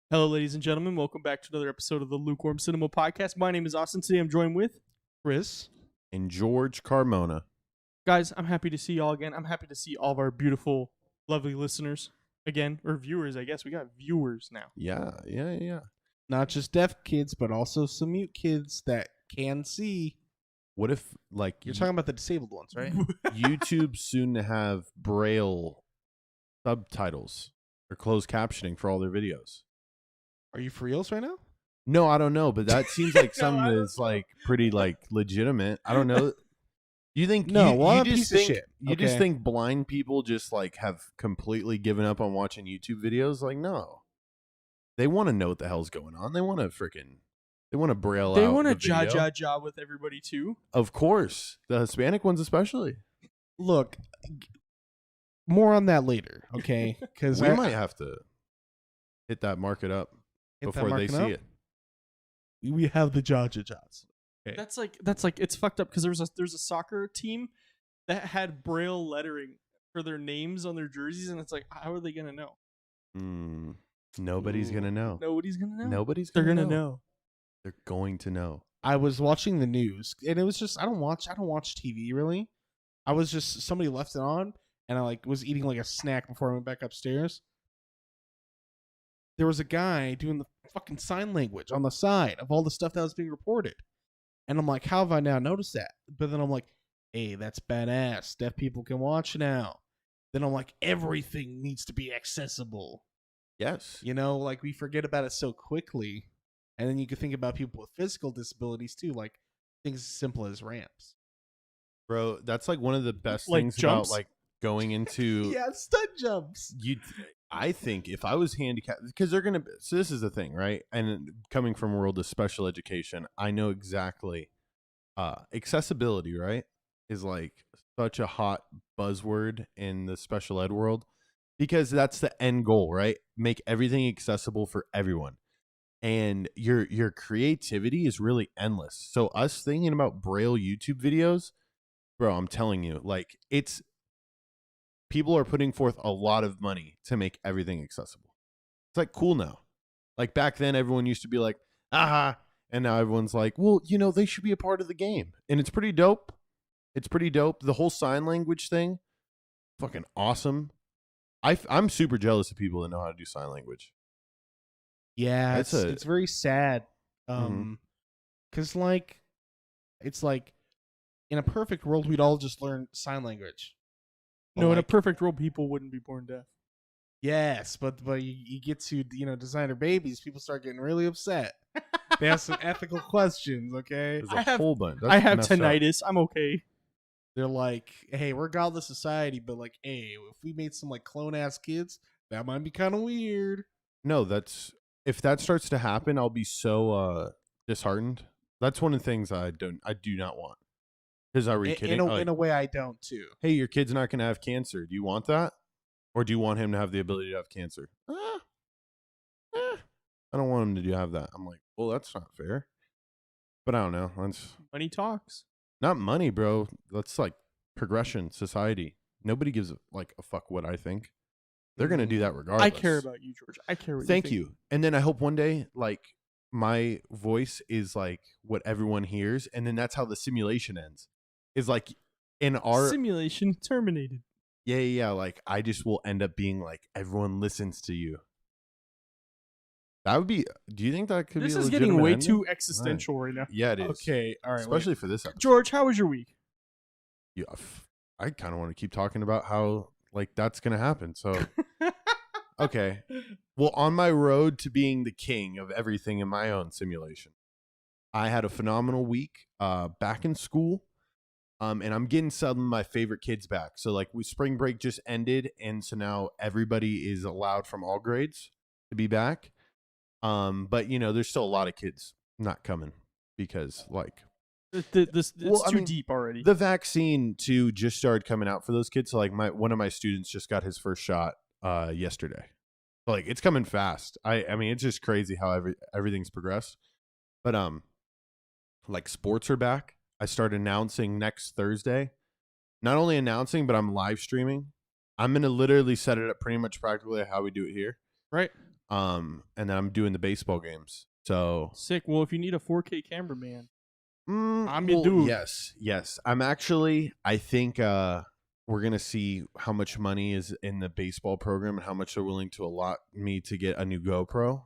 Hello, ladies and gentlemen. Welcome back to another episode of the Lukewarm Cinema Podcast. My name is Austin. Today I'm joined with Chris and George Carmona. Guys, I'm happy to see y'all again. I'm happy to see all of our beautiful, lovely listeners again, or viewers, I guess. We got viewers now. Yeah. Not just deaf kids, but also some mute kids that can see. What if, like, You're talking about the disabled ones, right? YouTube soon to have Braille subtitles or closed captioning for all their videos? Are you for reals right now? No, I don't know, but that seems like No, something that's like pretty like legitimate. I don't know. You think No, you just piece of think shit. you just Okay. think blind people just like have completely given up on watching YouTube videos? Like, no, they want to know what the hell's going on. They want to braille They out. want to the video. ja with everybody too. Of course, the Hispanic ones especially. Look, more on that later, okay? Because We might have to hit that market up before they see it. We have the jaws. Okay. That's like it's fucked up because there's a soccer team that had Braille lettering for their names on their jerseys, and it's like, how are they gonna know? Nobody's gonna know. Nobody's gonna know. Nobody's They're gonna gonna know. They're going to know. I was watching the news, and it was just I don't watch TV really. I was just somebody left it on, and I was eating like a snack before I went back upstairs. There was a guy doing the fucking sign language on the side of all the stuff that was being reported. And I'm like, how have I now noticed that? But then I'm like, hey, that's badass. Deaf people can watch now. Then I'm like, everything needs to be accessible. Yes. You know, like we forget about it so quickly. And then you can think about people with physical disabilities too, like things as simple as ramps. Bro, that's like one of the best Like things jumps? about like going into Yeah, stunt jumps. I think if I was handicapped, because they're going to, so this is the thing, right? And coming from a world of special education, I know exactly accessibility, right? Is like such a hot buzzword in the special ed world because that's the end goal, right? Make everything accessible for everyone. And your creativity is really endless. So us thinking about Braille YouTube videos, bro, I'm telling you, like people are putting forth a lot of money to make everything accessible. It's like cool now. Like back then, everyone used to be like, aha. And now everyone's like, well, you know, they should be a part of the game. And it's pretty dope. It's pretty dope. The whole sign language thing, fucking awesome. I'm super jealous of people that know how to do sign language. Yeah, That's it's very sad. Mhm. Cause like it's like in a perfect world we'd all just learn sign language. But No, in a like perfect world, people wouldn't be born deaf. yes, but you get to designer babies, people start getting really upset. They have some ethical questions, okay? There's a I have- whole bunch. That's I have messed up. tinnitus. I'm okay. They're like, hey, we're godless society, but like, hey, if we made some like clone ass kids, that might be kind of weird. No, that's if that starts to happen, I'll be so disheartened. That's one of the things I do not want. Because are we kidding? In a way, I don't too. Hey, your kid's not going to have cancer. Do you want that? Or do you want him to have the ability to have cancer? I don't want him to have that. I'm like, well, that's not fair. But I don't know. That's Money talks. not money, bro. That's like progression, society. Nobody gives a fuck what I think. They're going to do that regardless. I care about you, George. I care what Thank you. you. And then I hope one day, like, my voice is like what everyone hears, and then that's how the simulation ends. Is like in our Simulation terminated. yeah. Like I just will end up being like everyone listens to you. That would be. Do you think that could This be? is a getting legitimate way ending? too existential right now. Yeah, it is. Okay, all right. Especially for this episode. George, how was your week? Yeah, I kind of want to keep talking about how like that's gonna happen. So okay. Well, on my road to being the king of everything in my own simulation, I had a phenomenal week back in school. And I'm getting some of my favorite kids back. So like spring break just ended, and so now everybody is allowed from all grades to be back. But there's still a lot of kids not coming because like It's too deep already. the vaccine too just started coming out for those kids. So like one of my students just got his first shot yesterday. So, like it's coming fast. I mean it's just crazy how everything's progressed. But like sports are back. I start announcing next Thursday. Not only announcing, but I'm live streaming. I'm gonna literally set it up pretty much practically how we do it here. Right. And then I'm doing the baseball games. So Sick. Well, if you need a 4K cameraman, I'm well, your dude. Yes. I'm actually. I think we're gonna see how much money is in the baseball program and how much they're willing to allot me to get a new GoPro.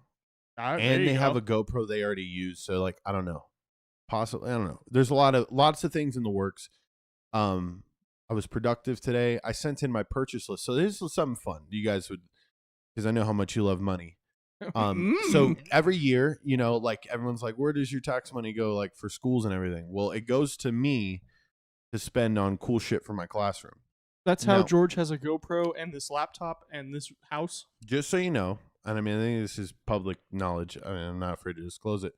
And they have a GoPro they already use. So like I don't know. Possibly, I don't know. There's lots of things in the works. I was productive today. I sent in my purchase list. So this was something fun. You guys would, because I know how much you love money. So every year, like everyone's like, where does your tax money go? Like for schools and everything. Well, it goes to me to spend on cool shit for my classroom. That's how No. George has a GoPro and this laptop and this house. Just so you know, and I mean, I think this is public knowledge. I mean, I'm not afraid to disclose it.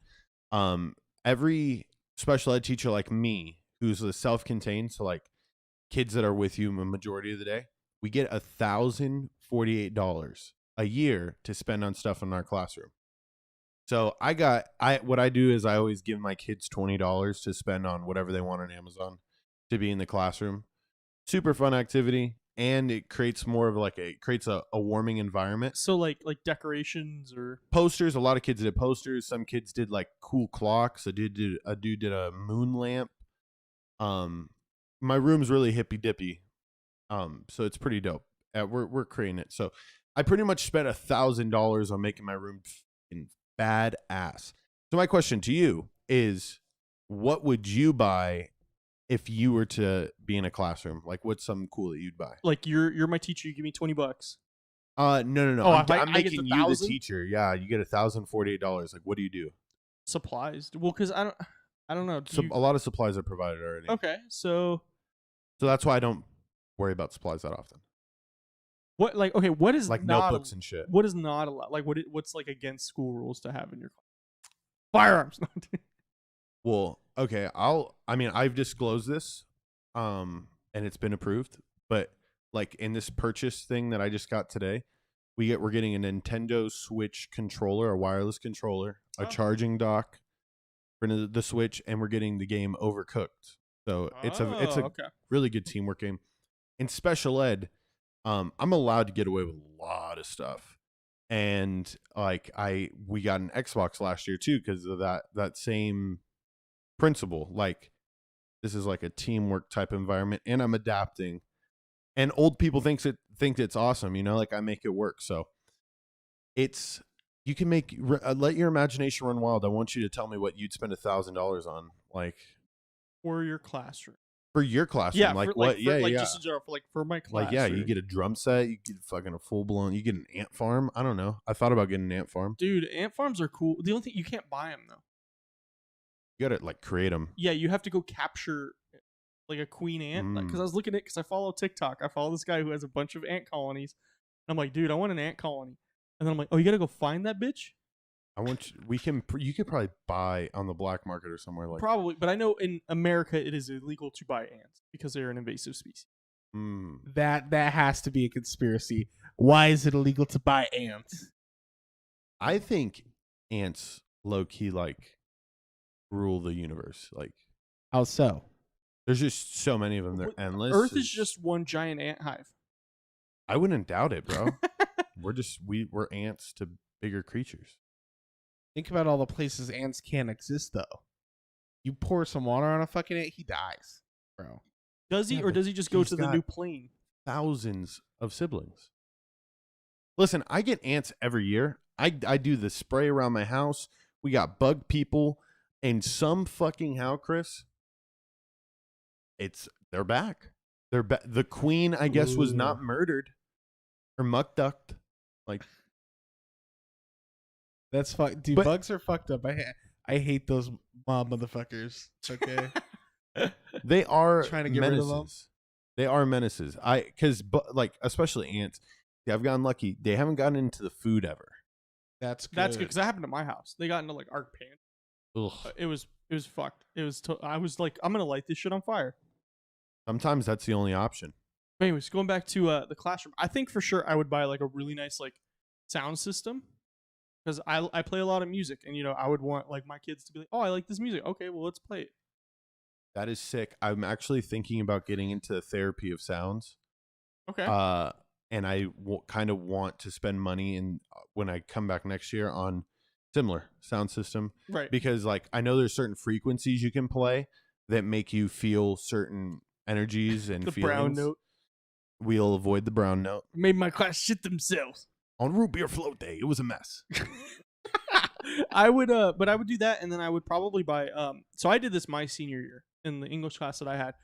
Every special ed teacher like me, who's a self-contained, so like kids that are with you the majority of the day, we get $1,048 a year to spend on stuff in our classroom. So what I do is I always give my kids $20 to spend on whatever they want on Amazon to be in the classroom. Super fun activity, and it creates more of like a warming environment. So like decorations or Posters. A lot of kids did posters. Some kids did like cool clocks. A dude did a moon lamp. My room's really hippy dippy. So it's pretty dope. We're creating it. So I pretty much spent $1,000 on making my room badass. So my question to you is, what would you buy if you were to be in a classroom? Like, what's something cool that you'd buy? like you're my teacher. You give me $20. No. Oh, I'm I get making the you the 1,000? teacher. Yeah, you get $1,048. Like, what do you do? Supplies. Well, because I don't know. A lot of supplies are provided already. Okay, so So that's why I don't worry about supplies that often. what what is Like not notebooks and shit. What is not allowed? Like what's like against school rules to have in your class? Firearms. Well, okay. I've disclosed this, and it's been approved. But like in this purchase thing that I just got today, we're getting a Nintendo Switch controller, a wireless controller, a charging dock for the Switch, and we're getting the game Overcooked. So it's a okay. really good teamwork game. In special ed, I'm allowed to get away with a lot of stuff. And like we got an Xbox last year too because of that same principle. Like this is like a teamwork type environment, and I'm adapting. And old people think it's awesome, like I make it work. So it's You can let your imagination run wild. I want you to tell me what you'd spend $1,000 on, like For your classroom. for your classroom. Yeah, like for, what? like, for, yeah, like yeah. just in general, for my classroom. Like you get a drum set. You get fucking a full blown. You get an ant farm. I don't know. I thought about getting an ant farm. Dude, ant farms are cool. The only thing, you can't buy them though. You gotta like create them. Yeah, you have to go capture like a queen ant. Because I was looking at, because I follow TikTok. I follow this guy who has a bunch of ant colonies. And I'm like, dude, I want an ant colony. And then I'm like, oh, you gotta go find that bitch? I want you. You could probably buy on the black market or somewhere like. Probably, but I know in America it is illegal to buy ants because they're an invasive species. That has to be a conspiracy. Why is it illegal to buy ants? I think ants low key like rule the universe. Like, how so? There's just so many of them. They're endless. Earth is just one giant ant hive. I wouldn't doubt it, bro. we're ants to bigger creatures. Think about all the places ants can't exist, though. You pour some water on a fucking ant, he dies, bro. Does he, Yeah, or but does he just go he's to the got new plane? Thousands of siblings. Listen, I get ants every year. I do the spray around my house. We got bug people, and some fucking how, Chris? They're back. The queen, I guess, was not murdered or muck ducked. Like, that's fuck. Dude, bugs are fucked up. I hate those mob motherfuckers. Okay. They are trying to get menaces. rid of them. They are menaces. Because like especially ants, I've gotten lucky. They haven't gotten into the food ever. That's good. That's good because that happened to my house. They got into like our pantry. Ugh. It was fucked. I was like, I'm gonna light this shit on fire. Sometimes that's the only option. But anyways, going back to the classroom, I think for sure I would buy like a really nice like sound system because I play a lot of music, and I would want like my kids to be like, oh, I like this music. Okay, well, let's play it. That is sick. I'm actually thinking about getting into the therapy of sounds. Okay. And I kind of want to spend money when I come back next year on similar sound system. Right. Because like I know there's certain frequencies you can play that make you feel certain energies and the feelings. Brown note. We'll avoid the brown note. Made my class shit themselves. On root beer float day, it was a mess. I would do that, and then I would probably buy so I did this my senior year in the English class that I had.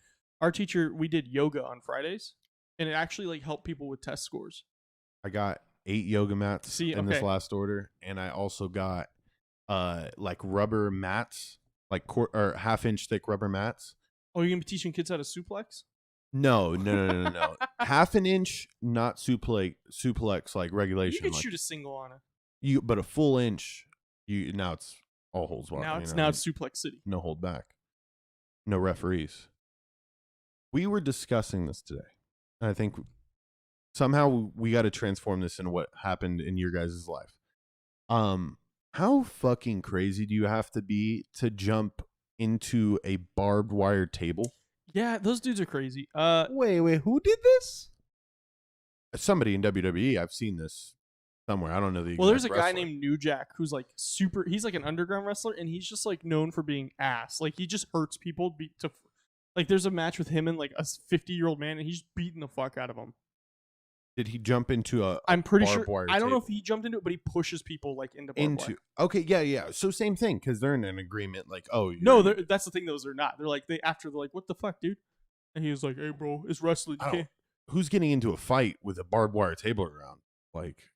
Our teacher, we did yoga on Fridays, and it actually like helped people with test scores. I got 8 yoga mats in this last order, and I also got like rubber mats, like or half-inch thick rubber mats. Oh, you're gonna be teaching kids how to suplex? No. Half an inch, not suplex like regulation. You could like, shoot a single on it. But a full inch. Now it's all holds wide. Now it's suplex city. No hold back. No referees. We were discussing this today, and I think somehow we got to transform this into what happened in your guys' life. How fucking crazy do you have to be to jump into a barbed wire table? Yeah, those dudes are crazy. Wait, who did this? Somebody in WWE. I've seen this somewhere. I don't know the exact well, there's a wrestler. guy named New Jack who's like super. He's like an underground wrestler, and he's just like known for being ass. Like he just hurts people. Like there's a match with him and like a 50-year-old man, and he's beating the fuck out of him. Did he jump into a? I'm pretty barbed sure. wire I don't know table? if he jumped into it, but he pushes people like into barbed wire. Okay, yeah. So same thing because they're in an agreement. Like, No, that's the thing. Those are not. They're like they're like, what the fuck, dude? And he was like, hey, bro, it's wrestling. You can't. Who's getting into a fight with a barbed wire table around? Like,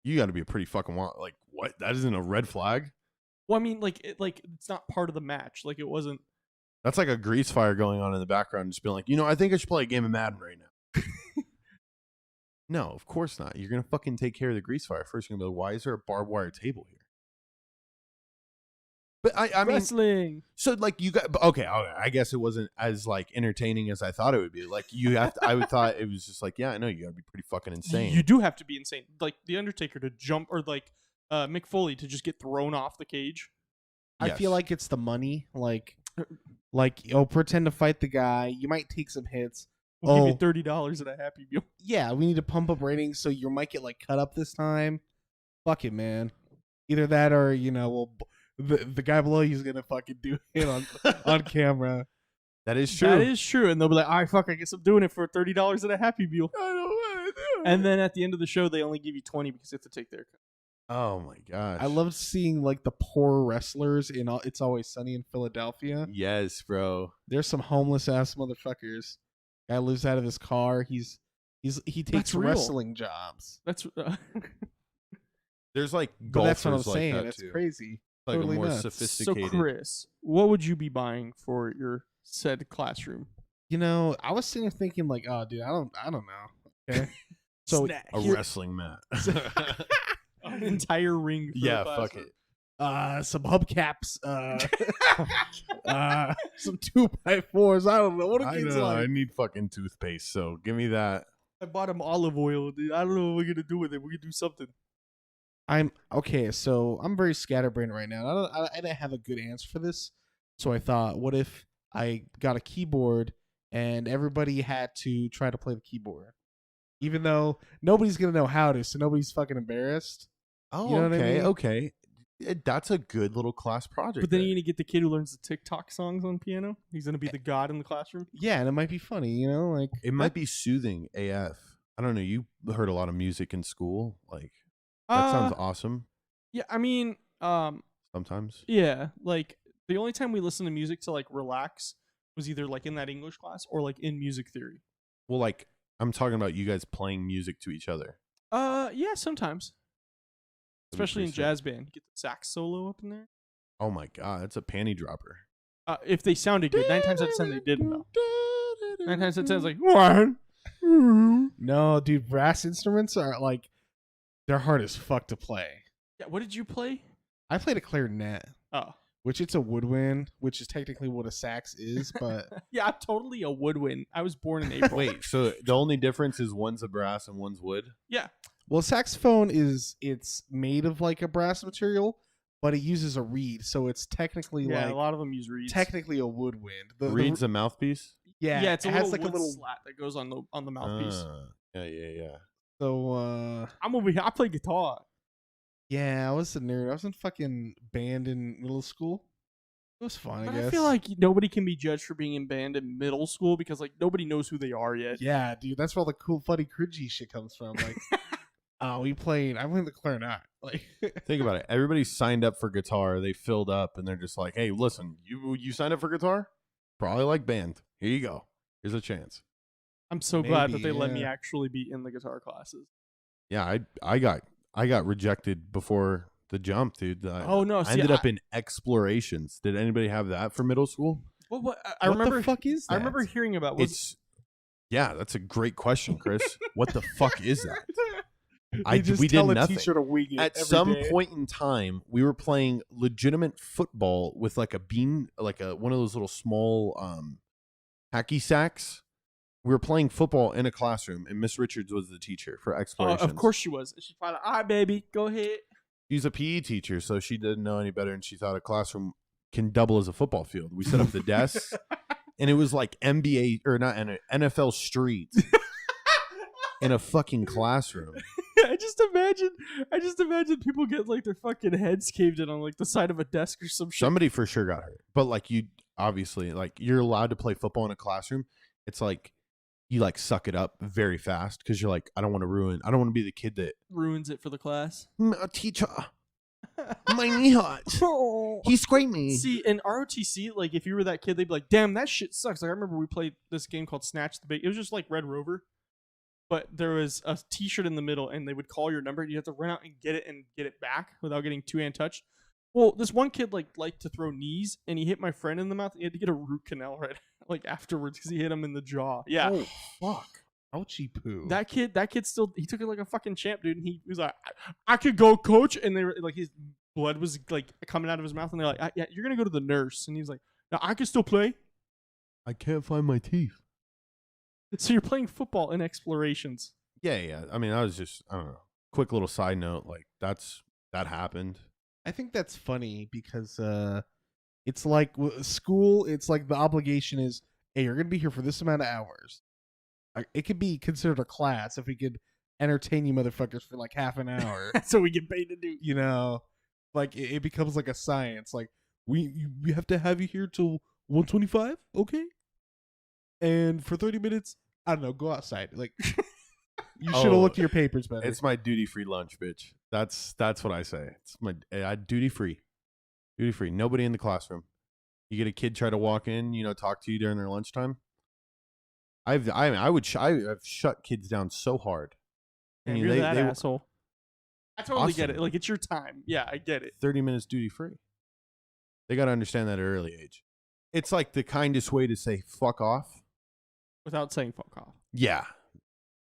you got to be a pretty fucking wild. Like, what? That isn't a red flag. Well, I mean, like it's not part of the match. Like it wasn't. That's like a grease fire going on in the background, just being like, I think I should play a game of Madden right now. No, of course not. You're gonna fucking take care of the grease fire first. You're gonna be like, why is there a barbed wire table here? But I mean, wrestling. So like you got okay. I guess it wasn't as like entertaining as I thought it would be. Like you have to. I would thought it was just like, yeah, I know you gotta be pretty fucking insane. You do have to be insane. Like the Undertaker to jump, or like Mick Foley to just get thrown off the cage. I feel like it's the money. Like pretend to fight the guy. You might take some hits. We'll give you $30 at a Happy Meal. Yeah, we need to pump up ratings so you might get like cut up this time. Fuck it, man. Either that or the guy below you is gonna fucking do it on camera. That is true. That is true, and they'll be like, "All right, fuck, I guess I'm doing it for $30 at a Happy Meal." I don't want to do it. And then at the end of the show, they only give you 20 because they have to take their cut. Oh my gosh. I loved seeing like the poor wrestlers in It's Always Sunny in Philadelphia. Yes, bro. There's some homeless ass motherfuckers. Guy lives out of his car. He takes That's real. wrestling jobs. That's There's like But that's what I'm golfers like saying. that That's too. crazy. Like Totally a more nuts. so. sophisticated. Chris, what would you be buying for your said classroom? You know, I was sitting there thinking like, oh, dude, I don't know. Okay, so Snack. a here- wrestling mat. An entire ring. For Yeah, the fuck classroom. it. some hubcaps, some 2x4s. I don't know what are I kids know. I like. need fucking toothpaste, so give me that. I bought him olive oil, dude. I don't know what we're gonna do with it. We're gonna do something. I'm okay. So I'm very scatterbrained right now. I didn't have a good answer for this. So I thought, what if I got a keyboard and everybody had to try to play the keyboard, even though nobody's gonna know how to, so nobody's fucking embarrassed. Oh, You know what I okay, mean? okay. That's a good little class project. But then there. you're gonna get the kid who learns the TikTok songs on piano. He's gonna be the god in the classroom. Yeah, and it might be funny, you know, like It might be soothing AF. I don't know. You heard a lot of music in school. Like that sounds awesome. Yeah, I mean, Sometimes. yeah, like the only time we listen to music to like relax was either like in that English class or like in music theory. Well, like I'm talking about you guys playing music to each other. Yeah, sometimes, That'd be especially in pretty sick. jazz band, you get the sax solo up in there. Oh my god, that's a panty dropper. If they sounded good, 9 times out of 10 they didn't though. 9 times out of 10 it's like what? no, dude. Brass instruments are like they're hard as fuck to play. Yeah, what did you play? I played a clarinet, Oh, which it's a woodwind, which is technically what a sax is, but yeah, I'm totally a woodwind. I was born in April. Wait, so the only difference is one's a brass and one's wood? Yeah, well, saxophone it's made of like a brass material, but it uses a reed, so it's technically yeah, like a lot of them use reeds. technically a woodwind. The Reed's a mouthpiece? yeah, It's a it little has like wood a little. slat that goes on the mouthpiece. Yeah. So I'm over here. I play guitar. yeah, I was a nerd. I was in fucking band in middle school. It was fun, But I guess. I feel like nobody can be judged for being in band in middle school because like nobody knows who they are yet. yeah, dude, that's where all the cool, funny, cringy shit comes from. Like, I played the clarinet. Like, Think about it. Everybody signed up for guitar. They filled up, and they're just like, "Hey, listen, you signed up for guitar? Probably like band. Here you go. Here's a chance." I'm so glad that Maybe, they let me yeah. actually be in the guitar classes. Yeah, I got rejected before the jump, dude. Oh no! I See, ended up in explorations. Did anybody have that for middle school? What I what remember. the fuck is that? I remember hearing about. Yeah, that's a great question, Chris. What the fuck is that? They just we tell did a nothing. teacher to wing it At every some day. point in time, we were playing legitimate football with like a bean, like one of those little small hacky sacks. We were playing football in a classroom, and Miss Richards was the teacher for explorations. Of course she was. She's probably like, all right, baby, go ahead. She's a PE teacher, so she didn't know any better, and she thought a classroom can double as a football field. We set up the desks, and it was like NBA or not NFL street in a fucking classroom. I just imagine people get like their fucking heads caved in on like the side of a desk or some shit. Somebody for sure got hurt, but like you obviously like you're allowed to play football in a classroom. It's like you like suck it up very fast because you're like I don't want to be the kid that Ruins it for the class. teacher my knee hurts. He scraped me. See, in ROTC, like if you were that kid, they'd be like, "Damn, that shit sucks." Like I remember we played this game called Snatch the Bait. It was just like Red Rover, but there was a T-shirt in the middle, and they would call your number. And you have to run out and get it back without getting two-hand touched. Well, this one kid liked to throw knees, and he hit my friend in the mouth. He had to get a root canal right like afterwards because he hit him in the jaw. Yeah, Oh fuck! Ouchie poo. that kid still he took it like a fucking champ, dude. And he was like, "I could go, coach," and they were like, his blood was like coming out of his mouth, and they're like, "Yeah, you're gonna go to the nurse," and he's like, "No, I can still play." I can't find my teeth. So you're playing football in explorations. Yeah. I mean, I was just I don't know. Quick little side note, like that happened. I think that's funny because it's like school. It's like the obligation is, hey, you're gonna be here for this amount of hours. It could be considered a class if we could entertain you motherfuckers for like half an hour. So we get paid to do. You know, like it becomes like a science. Like we have to have you here till 1:25, okay? And for 30 minutes, I don't know, go outside. Like you should have Oh, looked at your papers better. It's my duty free lunch, bitch. That's what I say. It's my duty free. Duty free. Nobody in the classroom. You get a kid try to walk in, talk to you during their lunchtime. I've shut kids down so hard. Damn, I mean, you're they- that they- asshole. I totally get Awesome. it. Like, it's your time. Yeah, I get it. 30 minutes duty free. They got to understand that at an early age. It's like the kindest way to say fuck off. Without saying fuck off. Yeah.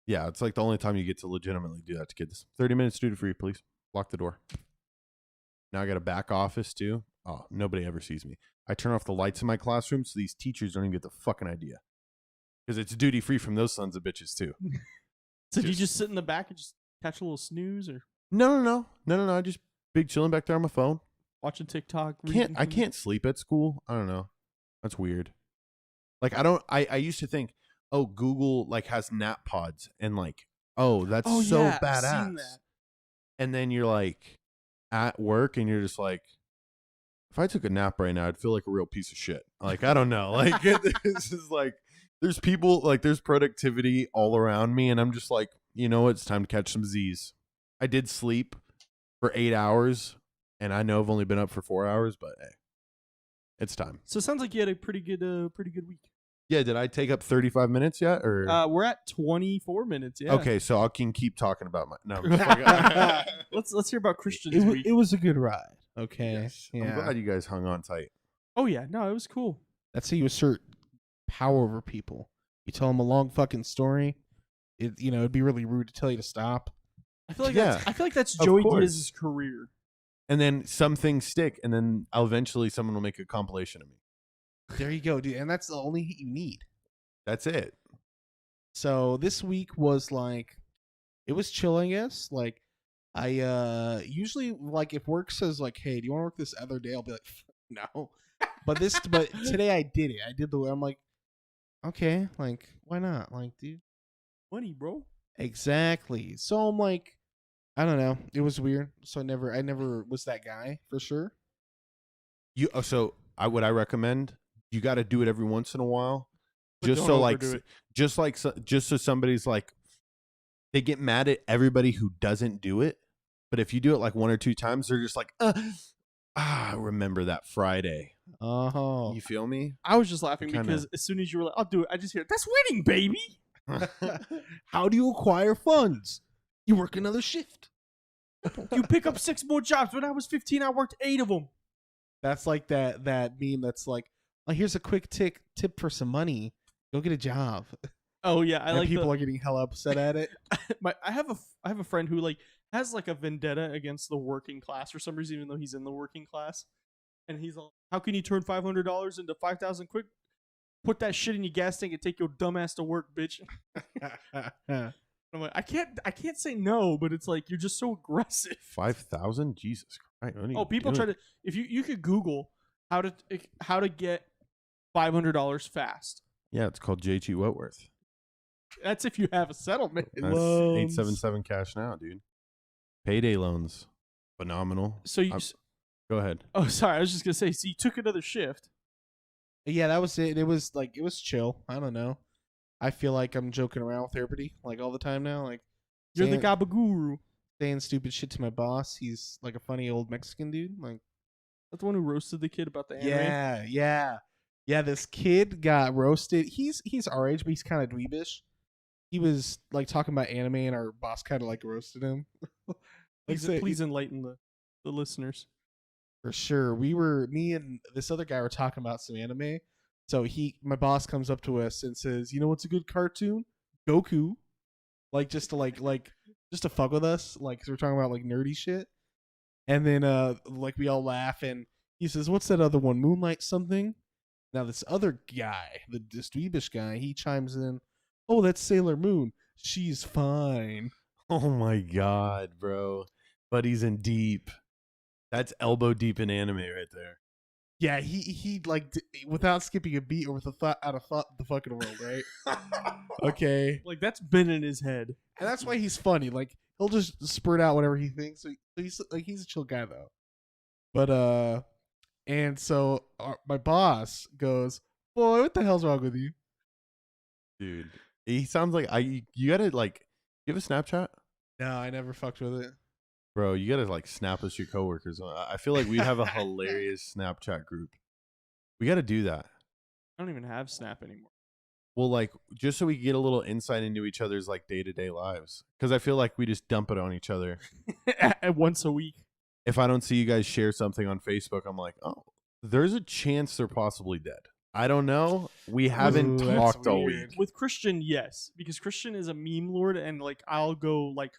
Yeah, it's like the only time you get to legitimately do that to kids. 30 minutes duty free, please. Lock the door. Now I got a back office too. Oh, nobody ever sees me. I turn off the lights in my classroom so these teachers don't even get the fucking idea. Because it's duty free from those sons of bitches too. So do you just sit in the back and just catch a little snooze or No. I just big chilling back there on my phone. watching TikTok? I can't sleep at school. I don't know. That's weird. Like I used to think, oh, Google like has nap pods and like, oh, that's so yeah, I've badass. seen that. And then you're like at work and you're just like, if I took a nap right now, I'd feel like a real piece of shit. Like, I don't know. Like, this is like, there's people, like, there's productivity all around me. And I'm just like, you know what? It's time to catch some Z's. I did sleep for 8 hours. And I know I've only been up for 4 hours, but hey, it's time. So it sounds like you had a pretty good week. Yeah. Did I take up 35 minutes yet? Or We're at 24 minutes. Yeah. okay. So I can keep talking about my, no. Let's hear about Christian's week. It was a good ride. Okay. Yes. Yeah. I'm glad you guys hung on tight. Oh yeah, no, it was cool. That's how you assert power over people. You tell them a long fucking story. It'd be really rude to tell you to stop. I feel like Yeah. I feel like that's Of Joey course. Diaz's career. And then some things stick. And then eventually someone will make a compilation of me. There you go, dude. And that's the only hit you need. That's it. So this week was like, it was chill, I guess. Like, I usually, like, if work says like, hey, do you want to work this other day? I'll be like, no. But today I did it. I did the way. I'm like, okay, like, why not? Like, dude, Money, bro. exactly. So I'm like, I don't know. It was weird. So I never was that guy for sure. What I recommend, you got to do it every once in a while, But just don't so like, overdo it. just so somebody's like, they get mad at everybody who doesn't do it. But if you do it like 1 or 2 times, they're just like, I remember that Friday. Oh, You feel me? I was just laughing Kinda. because as soon as you were like, I'll do it, I just hear, that's winning, baby. how do you acquire funds? You work another shift. You pick up 6 more jobs. When I was 15, I worked 8 of them. That's like that meme that's like, oh, here's a quick tip for some money. Go get a job. Oh yeah, I And like people are getting hella upset at it. I have a friend who like has like a vendetta against the working class for some reason, even though he's in the working class. And he's like, how can you turn $500 into 5,000 quick? Put that shit in your gas tank and take your dumb ass to work, bitch. I'm like, I can't say no, but it's like you're just so aggressive. 5,000? Jesus Christ. What are you Oh, people doing? try to. If you could Google how to get $500 fast. Yeah, it's called JT Wentworth. That's if you have a settlement. That's Loans. 877 cash now, dude. Payday loans. Phenomenal. So you. Go ahead. Oh, sorry. I was just gonna say. So you took another shift. Yeah, that was it. It was chill. I don't know. I feel like I'm joking around with everybody like all the time now. Like You're the saying- gabaguru. saying stupid shit to my boss. He's like a funny old Mexican dude. Like, That's the one who roasted the kid about the anime. yeah. This kid got roasted. He's our age, but he's kind of dweebish. He was like talking about anime, and our boss kind of like roasted him. Please enlighten the listeners. For sure. Me and this other guy were talking about some anime. So my boss comes up to us and says, "You know what's a good cartoon? Goku." Like just to fuck with us, like 'cause we're talking about like nerdy shit. And then like we all laugh, and he says, "What's that other one? Moonlight something?" Now this other guy, this dweebish guy, he chimes in, "Oh, that's Sailor Moon. She's fine." Oh my God, bro. Buddy's in deep. That's elbow deep in anime right there. Yeah, he like without skipping a beat or with a thought out of the fucking world, right? Okay. Like that's been in his head. And that's why he's funny. Like he'll just spurt out whatever he thinks. So he's a chill guy though. But and so my boss goes, "Boy, what the hell's wrong with you?" Dude. He sounds like you gotta like, you have a Snapchat? No, I never fucked with it. Bro, you gotta like snap us your coworkers. I feel like we'd have a hilarious Snapchat group. We gotta do that. I don't even have Snap anymore. Well, like just so we can get a little insight into each other's like day-to-day lives. Because I feel like we just dump it on each other. Once a week. If I don't see you guys share something on Facebook, I'm like, oh, there's a chance they're possibly dead. I don't know. We haven't Ooh, that's talked all weird. week. With Christian, yes, because Christian is a meme lord, and like I'll go like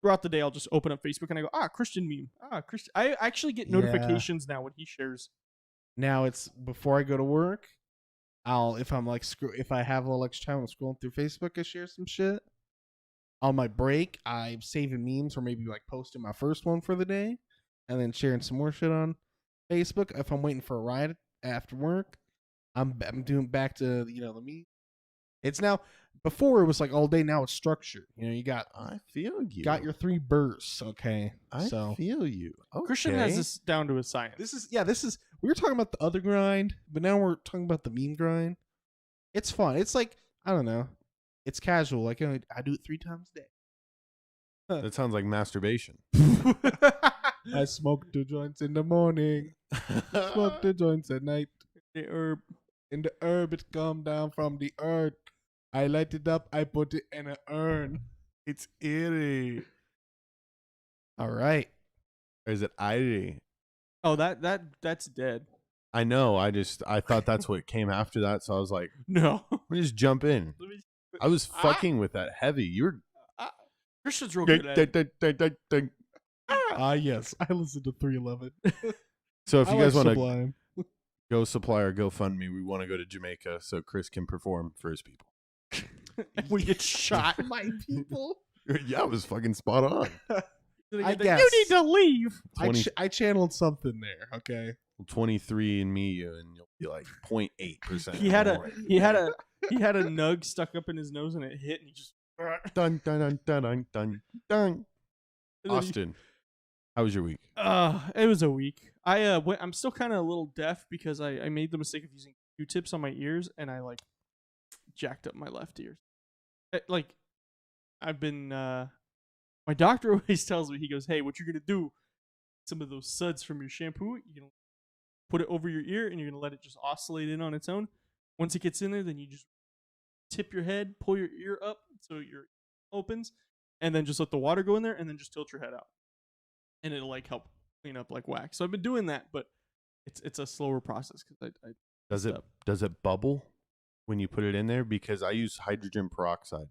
throughout the day, I'll just open up Facebook and I go, Christian meme, Christian. I actually get notifications now when he shares. Now it's before I go to work. If I'm like if I have a little extra time, I'm scrolling through Facebook. I share some shit. On my break, I'm saving memes or maybe like posting my first one for the day, and then sharing some more shit on Facebook. If I'm waiting for a ride after work, I'm doing back to the meme. It's now before it was like all day. Now it's structured. You got I feel you. got your 3 bursts. Okay, I feel you. Okay. Christian has this down to a science. This is we were talking about the other grind, but now we're talking about the meme grind. It's fun. It's like, I don't know. It's casual. Like I do it 3 times a day. That sounds like masturbation. I smoke 2 joints in the morning. Smoke 2 joints at night. The herb. In the herb, it come down from the earth. I light it up. I put it in an urn. It's eerie. All right. Or is it eerie? Oh, that's dead. I know. I thought that's what came after that. So I was like, No. let me just jump in. I was fucking with that heavy. You were. Christian's real good at it. Yes. I listen to 311. So if you guys want to Sublime. go supply our GoFundMe, we want to go to Jamaica so Chris can perform for his people. We get shot. My people. Yeah, it was fucking spot on. I guess. You need to leave. 20 I channeled something there. Okay. 23 and me, and you'll be like 0.8%. He had a nug stuck up in his nose and it hit and he just dun dun dun dun dun dun dun. Austin, how was your week? It was a week. I'm still kind of a little deaf because I made the mistake of using Q-tips on my ears and I like jacked up my left ear. Like I've been my doctor always tells me, he goes, hey, what you're gonna do, some of those suds from your shampoo, you're gonna put it over your ear and you're gonna let it just oscillate in on its own. Once it gets in there, then you just tip your head, pull your ear up so your ear opens, and then just let the water go in there and then just tilt your head out. And it'll like help clean up like wax. So I've been doing that, but it's a slower process because I does it bubble when you put it in there? Because I use hydrogen peroxide.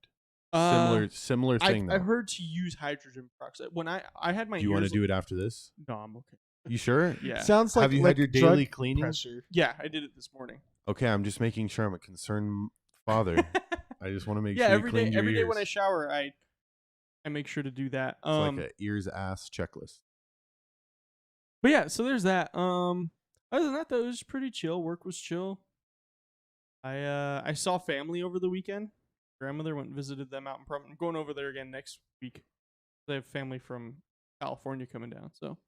Similar thing. I heard to use hydrogen peroxide when I had my. Do you want to do it after this? No, I'm okay. You sure? Yeah. Sounds like Have you had your daily cleaning? Pressure. Yeah, I did it this morning. Okay, I'm just making sure I'm a concerned father. I just want to make yeah, sure every you clean day. your Every day ears. when I shower, I make sure to do that. It's like an ears ass checklist. But yeah, so there's that. Other than that, though, it was pretty chill. Work was chill. I saw family over the weekend. Grandmother went and visited them out in Prum. I'm going over there again next week. They have family from California coming down, so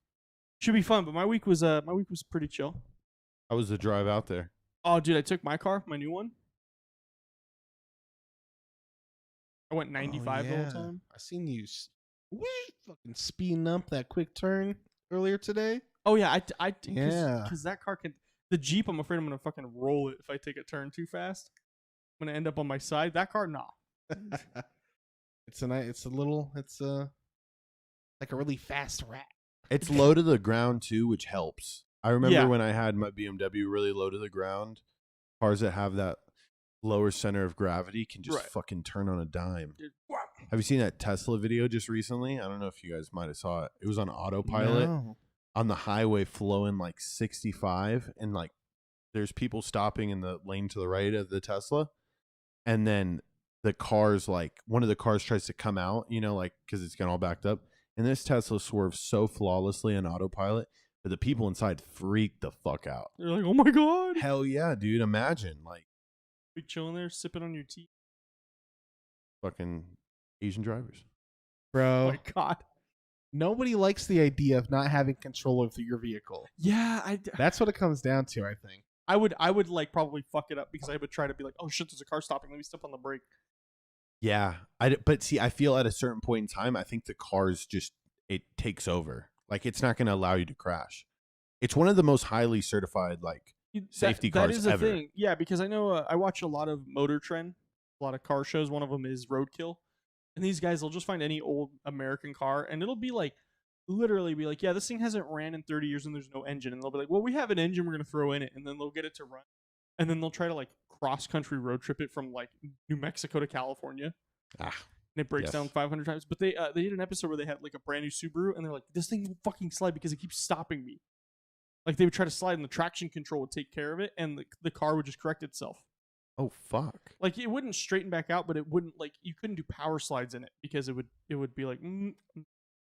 should be fun. But my week was pretty chill. How was the drive out there? Oh, dude, I took my car, my new one. I went 95 the whole time. I seen you fucking speeding up that quick turn earlier today. Oh yeah, Yeah. because that car can. The Jeep, I'm afraid I'm gonna fucking roll it if I take a turn too fast. I'm gonna end up on my side. That car, nah. It's like a really fast rat. It's low to the ground too, which helps. I remember Yeah. when I had my BMW really low to the ground. Cars that have that lower center of gravity can just Right. fucking turn on a dime. Dude, Have you seen that Tesla video just recently? I don't know if you guys might have saw it. It was on autopilot No. on the highway flowing like 65, and like there's people stopping in the lane to the right of the Tesla, and then the cars, like one of the cars tries to come out, like because it's getting all backed up, and this Tesla swerves so flawlessly on autopilot, but the people inside freak the fuck out. They're like, oh my god. Hell yeah, dude! Imagine like Be chilling there, sipping on your tea. fucking Asian drivers. Oh Bro, my god. nobody likes the idea of not having control over your vehicle. Yeah, That's what it comes down to, I think. I would like probably fuck it up because I would try to be like, oh shit, there's a car stopping. Let me step on the brake. Yeah, but see, I feel at a certain point in time, I think the cars just it takes over. Like it's not going to allow you to crash. It's one of the most highly certified like safety that cars is a ever. thing. Yeah, because I know I watch a lot of Motor Trend, a lot of car shows. One of them is Roadkill, and these guys will just find any old American car, and it'll be like literally be like, yeah, this thing hasn't ran in 30 years and there's no engine, and they'll be like, well, we have an engine we're gonna throw in it, and then they'll get it to run, and then they'll try to like cross country road trip it from like New Mexico to California. Ah, and it breaks yes. down 500 times. But they did an episode where they had like a brand new Subaru, and they're like, this thing will fucking slide because it keeps stopping me. Like they would try to slide, and the traction control would take care of it, and the car would just correct itself. Oh fuck! Like it wouldn't straighten back out, but it wouldn't like you couldn't do power slides in it because it would be like.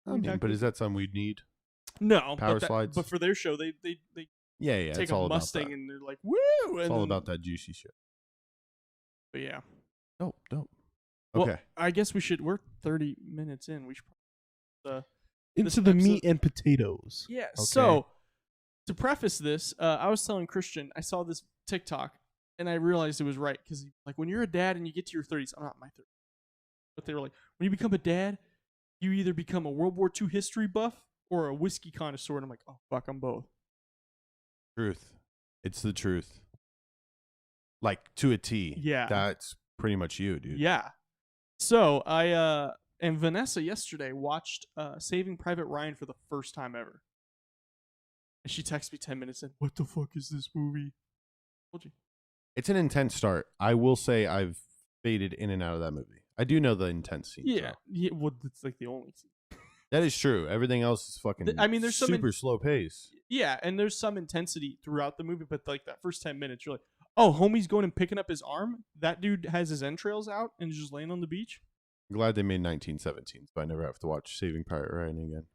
I mean, but is that something we'd need? No Power slides. But for their show, they Yeah. take It's a all Mustang about that. and they're like, woo! It's and all then, about that juicy shit. But yeah. Dope. Well, Okay. I guess we should. We're 30 minutes in. We should. Into the meat and potatoes. Yeah. Okay. So to preface this, I was telling Christian I saw this TikTok and I realized it was right because like when you're a dad and you get to your 30s, I'm not in my 30s, but they were like when you become a dad, you either become a World War II history buff or a whiskey connoisseur, and I'm like, oh fuck, I'm both. Truth. It's the truth. Like to a T. Yeah. That's pretty much you, dude. Yeah. So I and Vanessa yesterday watched Saving Private Ryan for the first time ever. And she texted me 10 minutes in, what the fuck is this movie? Told you. It's an intense start. I will say I've faded in and out of that movie. I do know the intense scenes. Yeah. though. Yeah. Well, it's like the only scene. That is true. Everything else is fucking I mean, there's some super slow pace. Yeah, and there's some intensity throughout the movie, but like that first 10 minutes, you're like, oh, homie's going and picking up his arm. That dude has his entrails out and is just laying on the beach. I'm glad they made 1917, so I never have to watch Saving Private Ryan again.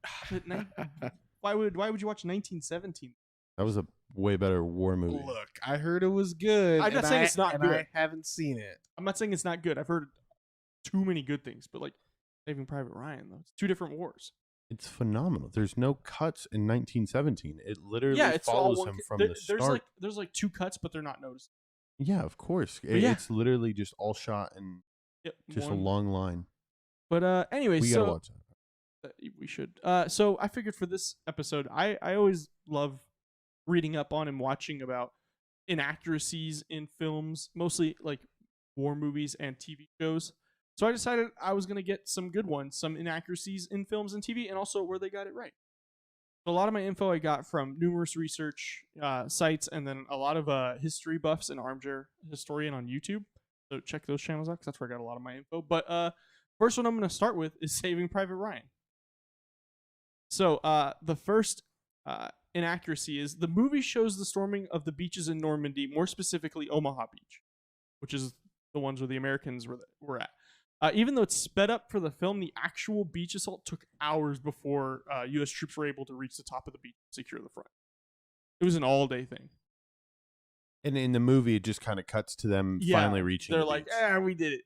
But why would you watch 1917? That was a way better war movie. Look, I heard it was good. I'm not saying it's not good. I haven't seen it. I'm not saying it's not good. I've heard too many good things, but like Saving Private Ryan, though, it's two different wars. It's phenomenal. There's no cuts in 1917. It literally It's all follows one. him from there- the start. there's like two cuts, but they're not noticed. Yeah, of course. yeah. It's literally just all shot and Yep, just one. a long line. But anyway, We so gotta watch that. we should. So I figured for this episode, I always love reading up on and watching about inaccuracies in films, mostly like war movies and TV shows. So I decided I was going to get some good ones, some inaccuracies in films and TV, and also where they got it right. So a lot of my info I got from numerous research sites, and then a lot of history buffs and armchair historian on YouTube. So check those channels out because that's where I got a lot of my info. But first one I'm going to start with is Saving Private Ryan. So the first inaccuracy is the movie shows the storming of the beaches in Normandy, more specifically Omaha Beach, which is the ones where the Americans were at. Even though it's sped up for the film, the actual beach assault took hours before U.S. troops were able to reach the top of the beach and secure the front. It was an all-day thing. And in the movie, it just kind of cuts to them finally reaching. They're the like, beach. we did it.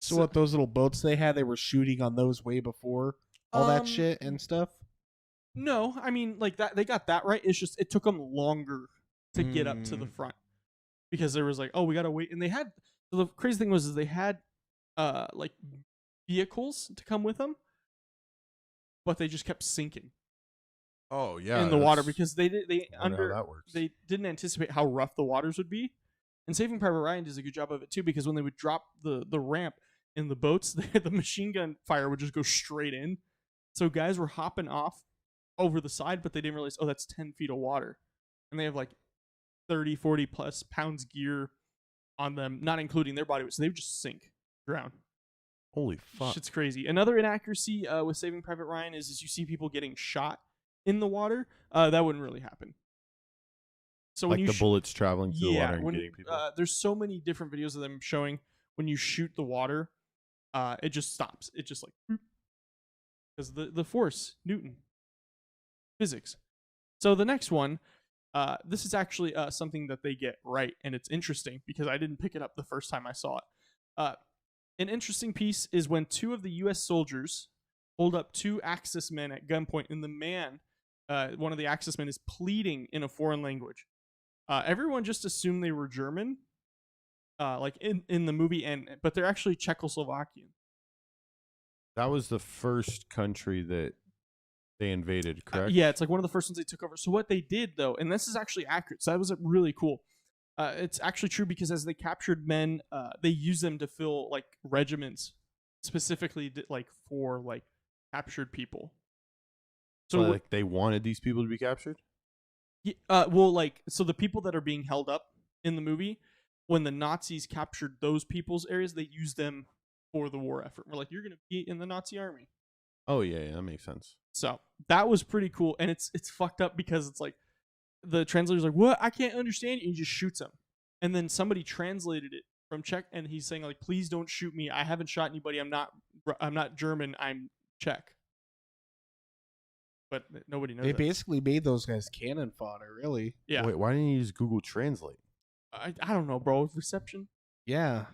So what, those little boats they had, they were shooting on those way before all that shit and stuff? No, I mean, like that. They got that right. It's just it took them longer to get up to the front because there was like, oh, we gotta wait, and they had. So the crazy thing was, is they had, like vehicles to come with them, but they just kept sinking. Oh yeah, in the water because they how that works. they didn't anticipate how rough the waters would be. And Saving Private Ryan does a good job of it too, because when they would drop the ramp in the boats, the machine gun fire would just go straight in. So guys were hopping off over the side, but they didn't realize, oh, that's 10 feet of water. And they have like 30, 40 plus pounds gear on them, not including their body weight. So they would just sink, drown. Holy fuck. Shit's crazy. Another inaccuracy with Saving Private Ryan is you see people getting shot in the water. That wouldn't really happen. So like when you the bullets traveling through the water and when, getting people. there's so many different videos of them showing when you shoot the water, it just stops. It just like, because the force, Newton, physics. So the next one, this is actually something that they get right, and it's interesting because I didn't pick it up the first time I saw it. An interesting piece is when two of the U.S. soldiers hold up two Axis men at gunpoint, and the man, one of the Axis men, is pleading in a foreign language. Everyone just assumed they were German, like in the movie, but they're actually Czechoslovakian. That was the first country that They invaded, correct? Yeah, it's like one of the first ones they took over. So what they did though, and this is actually accurate, so that was really cool. It's actually true because as they captured men, they used them to fill like regiments specifically like for like captured people. So like they wanted these people to be captured? Well, like so the people that are being held up in the movie, when the Nazis captured those people's areas, they used them for the war effort. We're like, you're gonna be in the Nazi army. Oh yeah, that makes sense. So that was pretty cool, and it's fucked up because it's like the translator's like, "What? I can't understand you." And he just shoots him, and then somebody translated it from Czech, and he's saying like, "Please don't shoot me. I haven't shot anybody. I'm not German. I'm Czech." But nobody knows. They basically made those guys cannon fodder, really. Yeah. Wait, why didn't you use Google Translate? I don't know, bro. Reception. Yeah.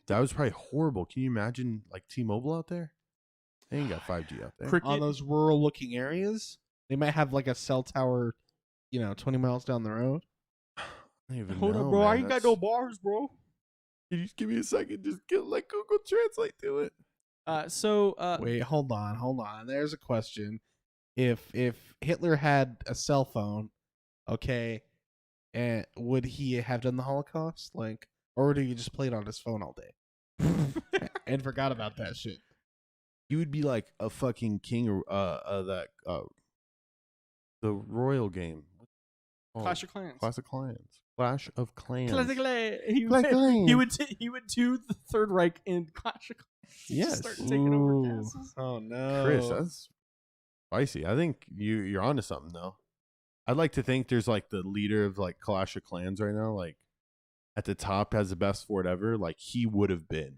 That was probably horrible. Can you imagine like T-Mobile out there? They ain't got 5G out there. Cricket. On those rural-looking areas, they might have like a cell tower, 20 miles down the road. I don't even Hold know, up, bro. man. I ain't got no bars, bro. Can you just give me a second? Just let Google Translate do it. Wait, hold on. There's a question. If Hitler had a cell phone, okay, and would he have done the Holocaust? Like, or would he just played on his phone all day and forgot about that shit? You would be like a fucking king of the royal game. Clash of Clans. Clash of Clans. Clash of Clans. Clash of Clans. He would do the Third Reich in Clash of Clans. Yes. Start taking over castles. Oh no, Chris, that's spicy. I think you're onto something though. I'd like to think there's like the leader of like Clash of Clans right now, like at the top, has the best fort ever. Like he would have been.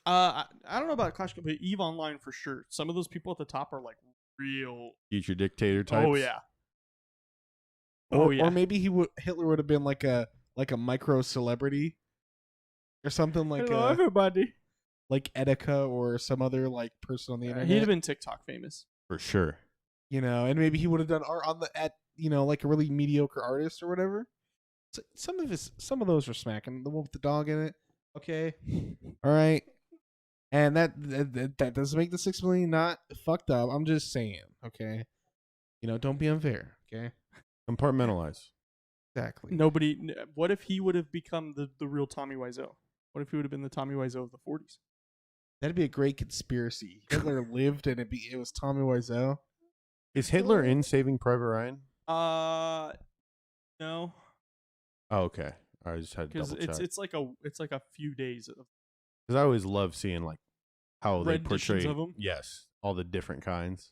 I don't know about Clash of Clans, but EVE Online for sure. Some of those people at the top are like real Future dictator types. Oh yeah. Or maybe Hitler would have been like a micro celebrity or something like Hello, everybody. Like Etika or some other like person on the internet. He'd have been TikTok famous For sure. And maybe he would have done art like a really mediocre artist or whatever. So some of those were smacking. The one with the dog in it. Okay. All right. And that doesn't make the 6 million not fucked up. I'm just saying, okay? Don't be unfair, okay? Compartmentalize. Exactly. What if he would have become the real Tommy Wiseau? What if he would have been the Tommy Wiseau of the 40s? That'd be a great conspiracy. Hitler lived and it was Tommy Wiseau. Is Hitler in Saving Private Ryan? No. Oh, okay. I just had to double check. It's like a few days of Because I always love seeing like how they renditions portray of 'em? Yes, all the different kinds.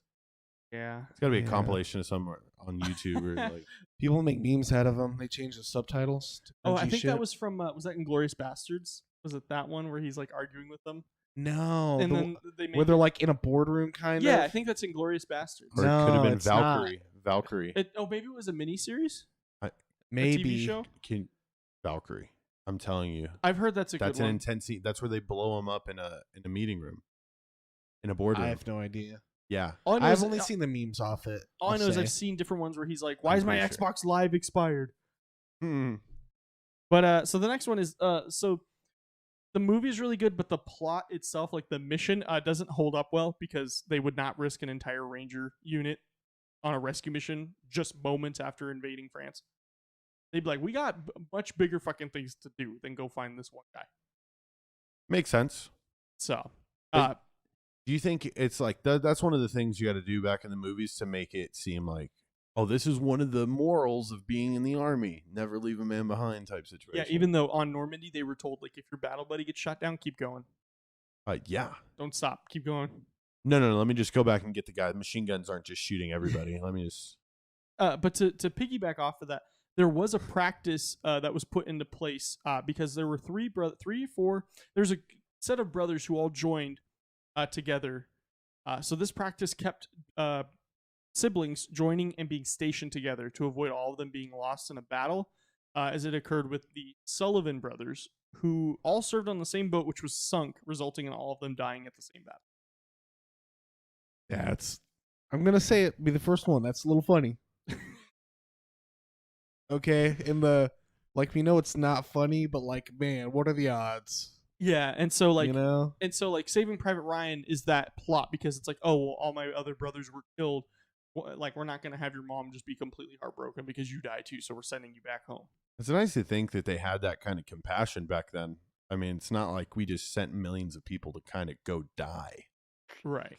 Yeah. It's got to be a Yeah. compilation of somewhere on YouTube or like. People make memes out of them. They change the subtitles to Oh, cringy I think shit. that was from was that Inglorious Bastards? Was it that one where he's like arguing with them? No. And then they made where they're like in a boardroom kind of. Yeah, I think that's Inglorious Bastards. Or it could have been it's not. Valkyrie. Valkyrie. Maybe it was a miniseries? Maybe. A TV show? Valkyrie. I'm telling you. I've heard that's That's good an one. intense scene. That's where they blow him up in a meeting room. In a boardroom. I have no idea. Yeah. All I know I've is- only seen the memes off it. All I I'll know is say. I've seen different ones where he's like, "Why I'm is my pretty sure. Xbox Live expired?" Hmm. But so the next one is so the movie is really good, but the plot itself, like the mission, doesn't hold up well because they would not risk an entire Ranger unit on a rescue mission just moments after invading France. They'd be like, "We got much bigger fucking things to do than go find this one guy." Makes sense. So, Do you think it's like that's one of the things you got to do back in the movies to make it seem like, oh, this is one of the morals of being in the army, never leave a man behind type situation? yeah, even though on Normandy they were told like, if your battle buddy gets shot down, keep going, yeah. don't stop, keep going. No. Let me just go back and get the guy. Machine guns aren't just shooting everybody. Let me just. But to piggyback off of that, there was a practice that was put into place because there were there's a set of brothers who all joined together. So this practice kept siblings joining and being stationed together to avoid all of them being lost in a battle, as it occurred with the Sullivan brothers, who all served on the same boat, which was sunk, resulting in all of them dying at the same battle. Yeah, I'm gonna say it. Be the first one. That's a little funny. Okay, we know it's not funny, but like, man, what are the odds? Yeah, and so like, You know? Saving Private Ryan is that plot because it's like, oh, well, all my other brothers were killed, like we're not gonna have your mom just be completely heartbroken because you die too, so we're sending you back home. It's nice to think that they had that kind of compassion back then. I mean, it's not like we just sent millions of people to kind of go die Right.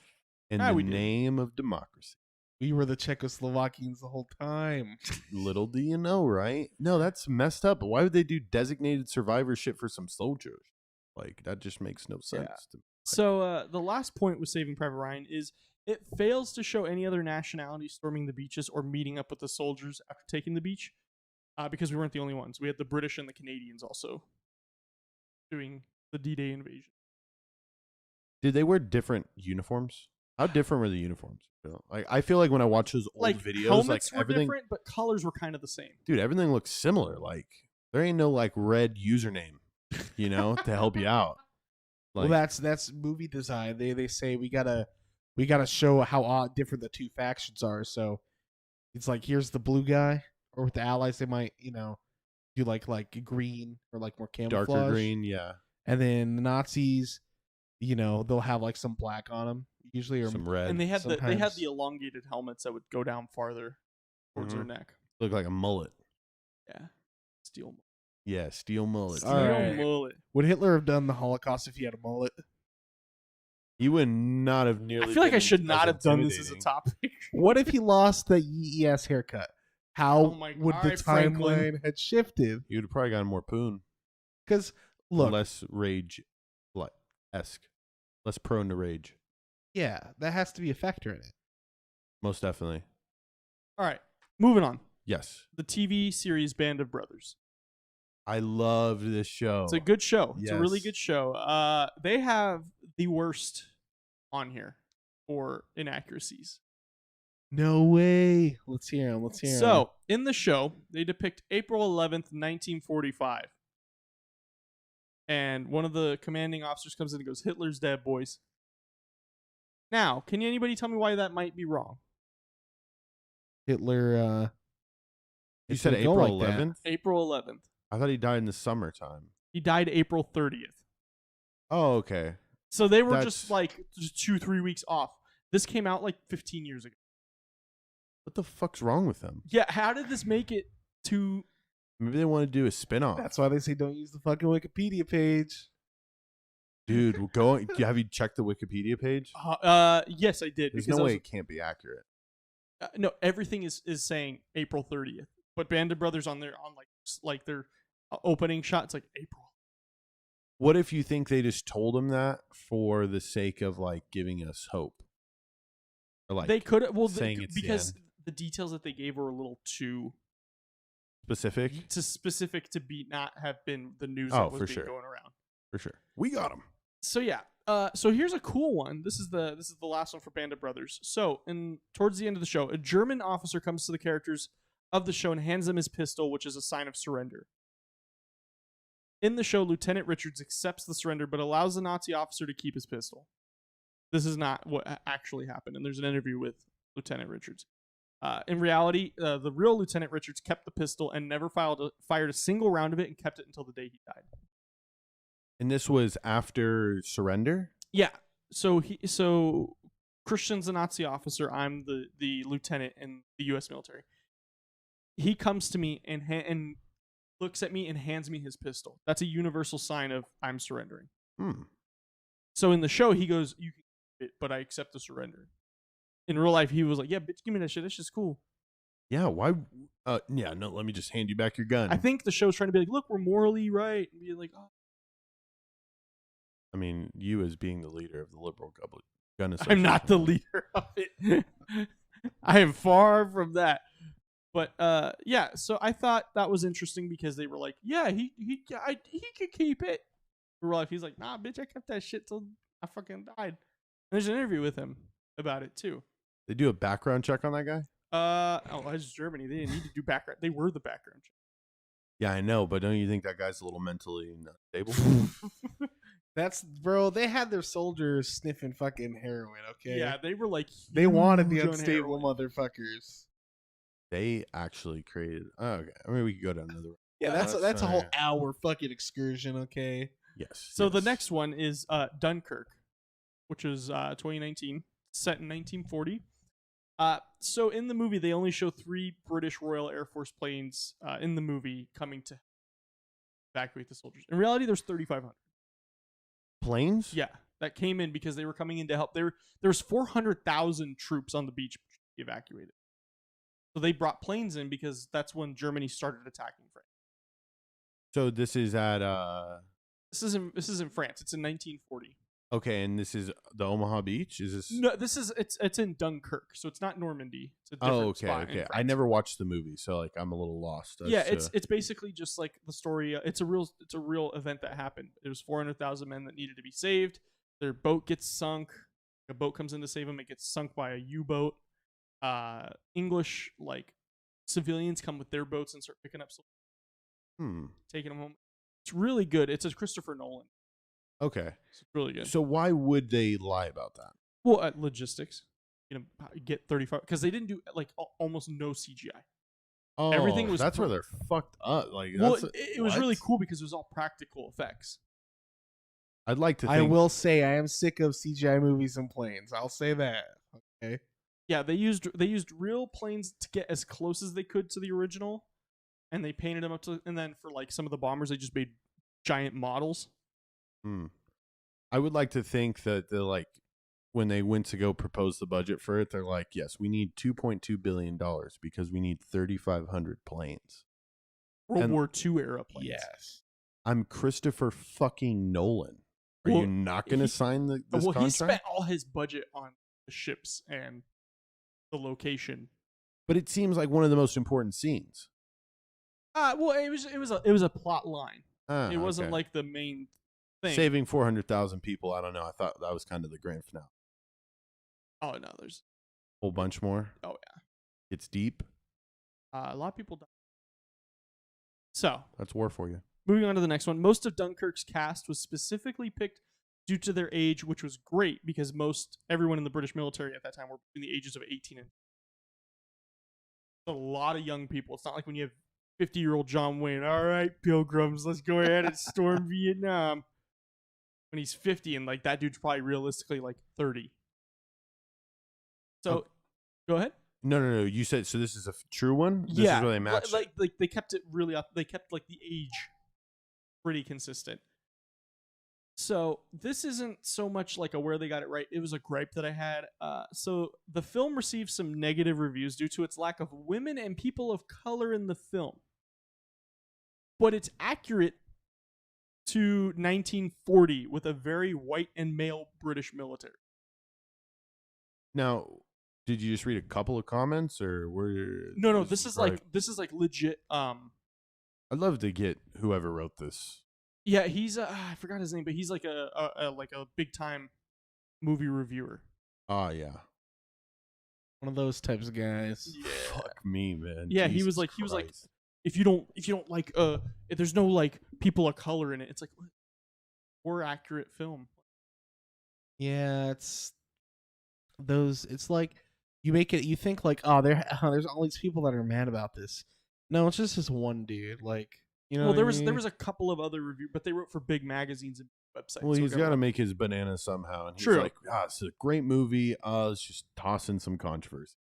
in Ah, the we did. name of democracy. We were the Czechoslovakians the whole time. Little do you know, right? No, that's messed up. Why would they do designated survivor shit for some soldiers? Like, that just makes no sense to me. So the last point with Saving Private Ryan is it fails to show any other nationality storming the beaches or meeting up with the soldiers after taking the beach, because we weren't the only ones. We had the British and the Canadians also doing the D-Day invasion. Did they wear different uniforms? How different were the uniforms? Like, I feel like when I watch those old Like videos, helmets like were everything, different, but colors were kind of the same. dude, everything looks similar. Like, there ain't no like red username, to help you out. Like, Well, that's movie design. They say we gotta show how different the two factions are. So it's like, here's the blue guy, or with the allies they might do like green or like more camouflage, darker green, yeah, and then the Nazis, they'll have like some black on them usually, or some red. And they had sometimes. the elongated helmets that would go down farther towards their neck. Look like a mullet. Yeah, steel Yeah, steel mullet. All right. mullet. Would Hitler have done the Holocaust if he had a mullet? He would not have nearly. I feel like I been should as not have done this as a intimidating. topic. What if he lost the EES haircut? How Oh my- would all the right, Franklin. timeline had shifted? He would have probably gotten more poon. Because look, Less rage, esque, less prone to rage. yeah, that has to be a factor in it. Most definitely. All right, moving on. Yes, The TV series Band of Brothers. I loved this show. It's a good show. It's a really Yes. good show. They have the worst on here for inaccuracies. No way. Let's hear him. Let's hear him. So, in the show, they depict April 11th, 1945. And one of the commanding officers comes in and goes, "Hitler's dead, boys." Now, can anybody tell me why that might be wrong? Hitler. You it said didn't go April like that. 11th. April 11th. I thought he died in the summertime. He died April 30th. Oh, okay. So they were That's- just like 2-3 weeks off. This came out like 15 years ago. What the fuck's wrong with them? Yeah, how did this make it to... Maybe they want to do a spin-off. That's why they say don't use the fucking Wikipedia page. Dude, have you checked the Wikipedia page? Yes, I did. There's because no I was- way it can't be accurate. no, everything is saying April 30th. But Band of Brothers on their their opening shot, it's like April. What if you think they just told him that for the sake of like giving us hope? Or like They could have saying it's the because end. the details that they gave were a little too specific? specific to be not have been the news Oh, that was for being sure. going around. For sure. We got him. So yeah. So here's a cool one. This is the last one for Band of Brothers. So towards the end of the show, a German officer comes to the characters of the show and hands them his pistol, which is a sign of surrender. In the show, Lieutenant Richards accepts the surrender, but allows the Nazi officer to keep his pistol. This is not what actually happened, and there's an interview with Lieutenant Richards. In reality, the real Lieutenant Richards kept the pistol and never fired a single round of it, and kept it until the day he died. And this was after surrender? Yeah. So Christian's a Nazi officer. I'm the lieutenant in the U.S. military. He comes to me and looks at me and hands me his pistol. That's a universal sign of I'm surrendering. So in the show, he goes, "You can keep it, but I accept the surrender." In real life, he was like, "Yeah, bitch, give me that shit. That's just cool." Yeah, why? Yeah, no, let me just hand you back your gun. I think the show's trying to be like, "Look, we're morally right," and be like, "Oh." I mean, you as being the leader of the liberal gun association. I'm not the leader of it. I am far from that. But yeah, so I thought that was interesting because they were like, "Yeah, he could keep it." In real life, he's like, "Nah, bitch, I kept that shit till I fucking died." And there's an interview with him about it too. They do a background check on that guy? It's Germany. They didn't need to do background. They were the background check. Yeah, I know, but don't you think that guy's a little mentally unstable? That's bro. They had their soldiers sniffing fucking heroin. Okay. Yeah, they were like, They wanted the huge on unstable heroin. motherfuckers. They actually created. Oh, okay, I mean, we could go down another. Yeah, that's That's a whole alright. hour fucking excursion. Okay. Yes. So the yes. next one is Dunkirk, which is 2019, set in 1940. So in the movie, they only show 3 British Royal Air Force planes in the movie coming to evacuate the soldiers. In reality, there's 3,500. Planes? Yeah, that came in because they were coming in to help. There's 400,000 troops on the beach evacuated. So they brought planes in because that's when Germany started attacking France. So this is at This is in France. It's in 1940. okay, and this is the Omaha Beach. Is this? No, it's in Dunkirk, so it's not Normandy. It's a different Okay, spot in okay. I France. never watched the movie, so like I'm a little lost. Yeah, it's basically just like the story. It's a real event that happened. There was 400,000 men that needed to be saved. Their boat gets sunk. A boat comes in to save them. It gets sunk by a U-boat. English like civilians come with their boats and start picking up, taking them home. It's really good. It's a Christopher Nolan. Okay. It's really good. So why would they lie about that? Well, logistics. Get 35 because they didn't do like almost no CGI. Oh, Everything was that's where they're fucked up. Like, Well, that's it was really cool because it was all practical effects. I'd like to. Think, I will say I am sick of CGI movies and planes. I'll say that. Okay. Yeah, they used real planes to get as close as they could to the original, and they painted them up to. And then for like some of the bombers, they just made giant models. I would like to think that the like when they went to go propose the budget for it, they're like, yes, we need $2.2 billion because we need 3,500 planes. World War II era planes. Yes. I'm Christopher fucking Nolan. Are you not going to sign this contract? He spent all his budget on the ships and the location. But it seems like one of the most important scenes. Well, it was a plot line. It wasn't okay. like the main thing. Saving 400,000 people. I don't know. I thought that was kind of the grand finale. Oh no, there's a whole bunch more. Oh yeah, it's deep. A lot of people die. So that's war for you. Moving on to the next one. Most of Dunkirk's cast was specifically picked due to their age, which was great because everyone in the British military at that time were between the ages of 18 and a lot of young people. It's not like when you have 50-year-old John Wayne. All right, pilgrims, let's go ahead and storm Vietnam. When he's 50 and like that dude's probably realistically like 30. So, go ahead. No. You said so. This is a true one. This is where they matched. Like they kept it really up. They kept like the age pretty consistent. So this isn't so much like a where they got it right. It was a gripe that I had. So the film received some negative reviews due to its lack of women and people of color in the film. But it's accurate to 1940 with a very white and male British military. Now, did you just read a couple of comments or were No, this is like legit. I'd love to get whoever wrote this. Yeah, he's I forgot his name, but he's like a big time movie reviewer. Oh yeah. One of those types of guys. Yeah. Fuck me, man. Yeah, Jesus he was Christ. like if you don't like if there's no like people of color in it, it's like more accurate film. Yeah, it's like you make it, you think like, there's all these people that are mad about this. No, it's just this one dude. Like, you know. Well, there was a couple of other reviews, but they wrote for big magazines and websites. Well, he's got to make his banana somehow, and he's like, it's a great movie. Let's just toss in some controversy.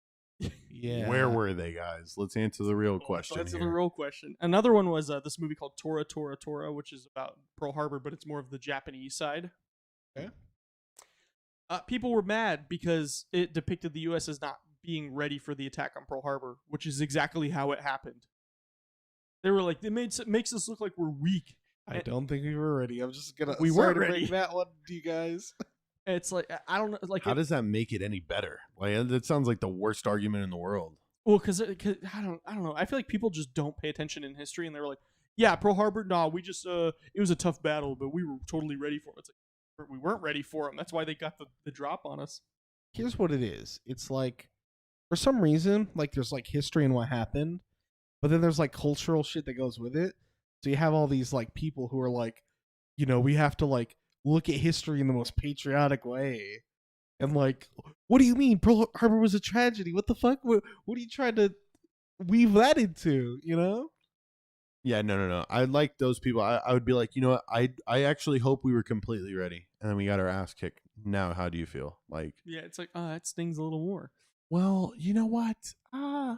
Yeah. Where were they, guys? Let's answer the real question. Let's answer the real question. Another one was this movie called Tora Tora Tora, which is about Pearl Harbor, but it's more of the Japanese side. Okay. People were mad because it depicted the U.S. as not being ready for the attack on Pearl Harbor, which is exactly how it happened. They were like, it makes us look like we're weak. I don't think we were ready. I'm just gonna. We weren't ready. Bring that one to you guys. It's like I don't know. Like, how does that make it any better? Like, that sounds like the worst argument in the world. Well, because I don't know. I feel like people just don't pay attention in history, and they were like, yeah, Pearl Harbor. No, we just it was a tough battle, but we were totally ready for it. It's like we weren't ready for them. That's why they got the drop on us. Here's what it is. It's like, for some reason, like there's like history and what happened, but then there's like cultural shit that goes with it. So you have all these like people who are like, you know, we have to like look at history in the most patriotic way. And like, what do you mean Pearl Harbor was a tragedy? What the fuck? What are you trying to weave that into, you know? Yeah, no. I like those people. I would be like, you know what? I actually hope we were completely ready. And then we got our ass kicked. Now, how do you feel? Like, yeah, it's like, that stings a little more. well, you know what? I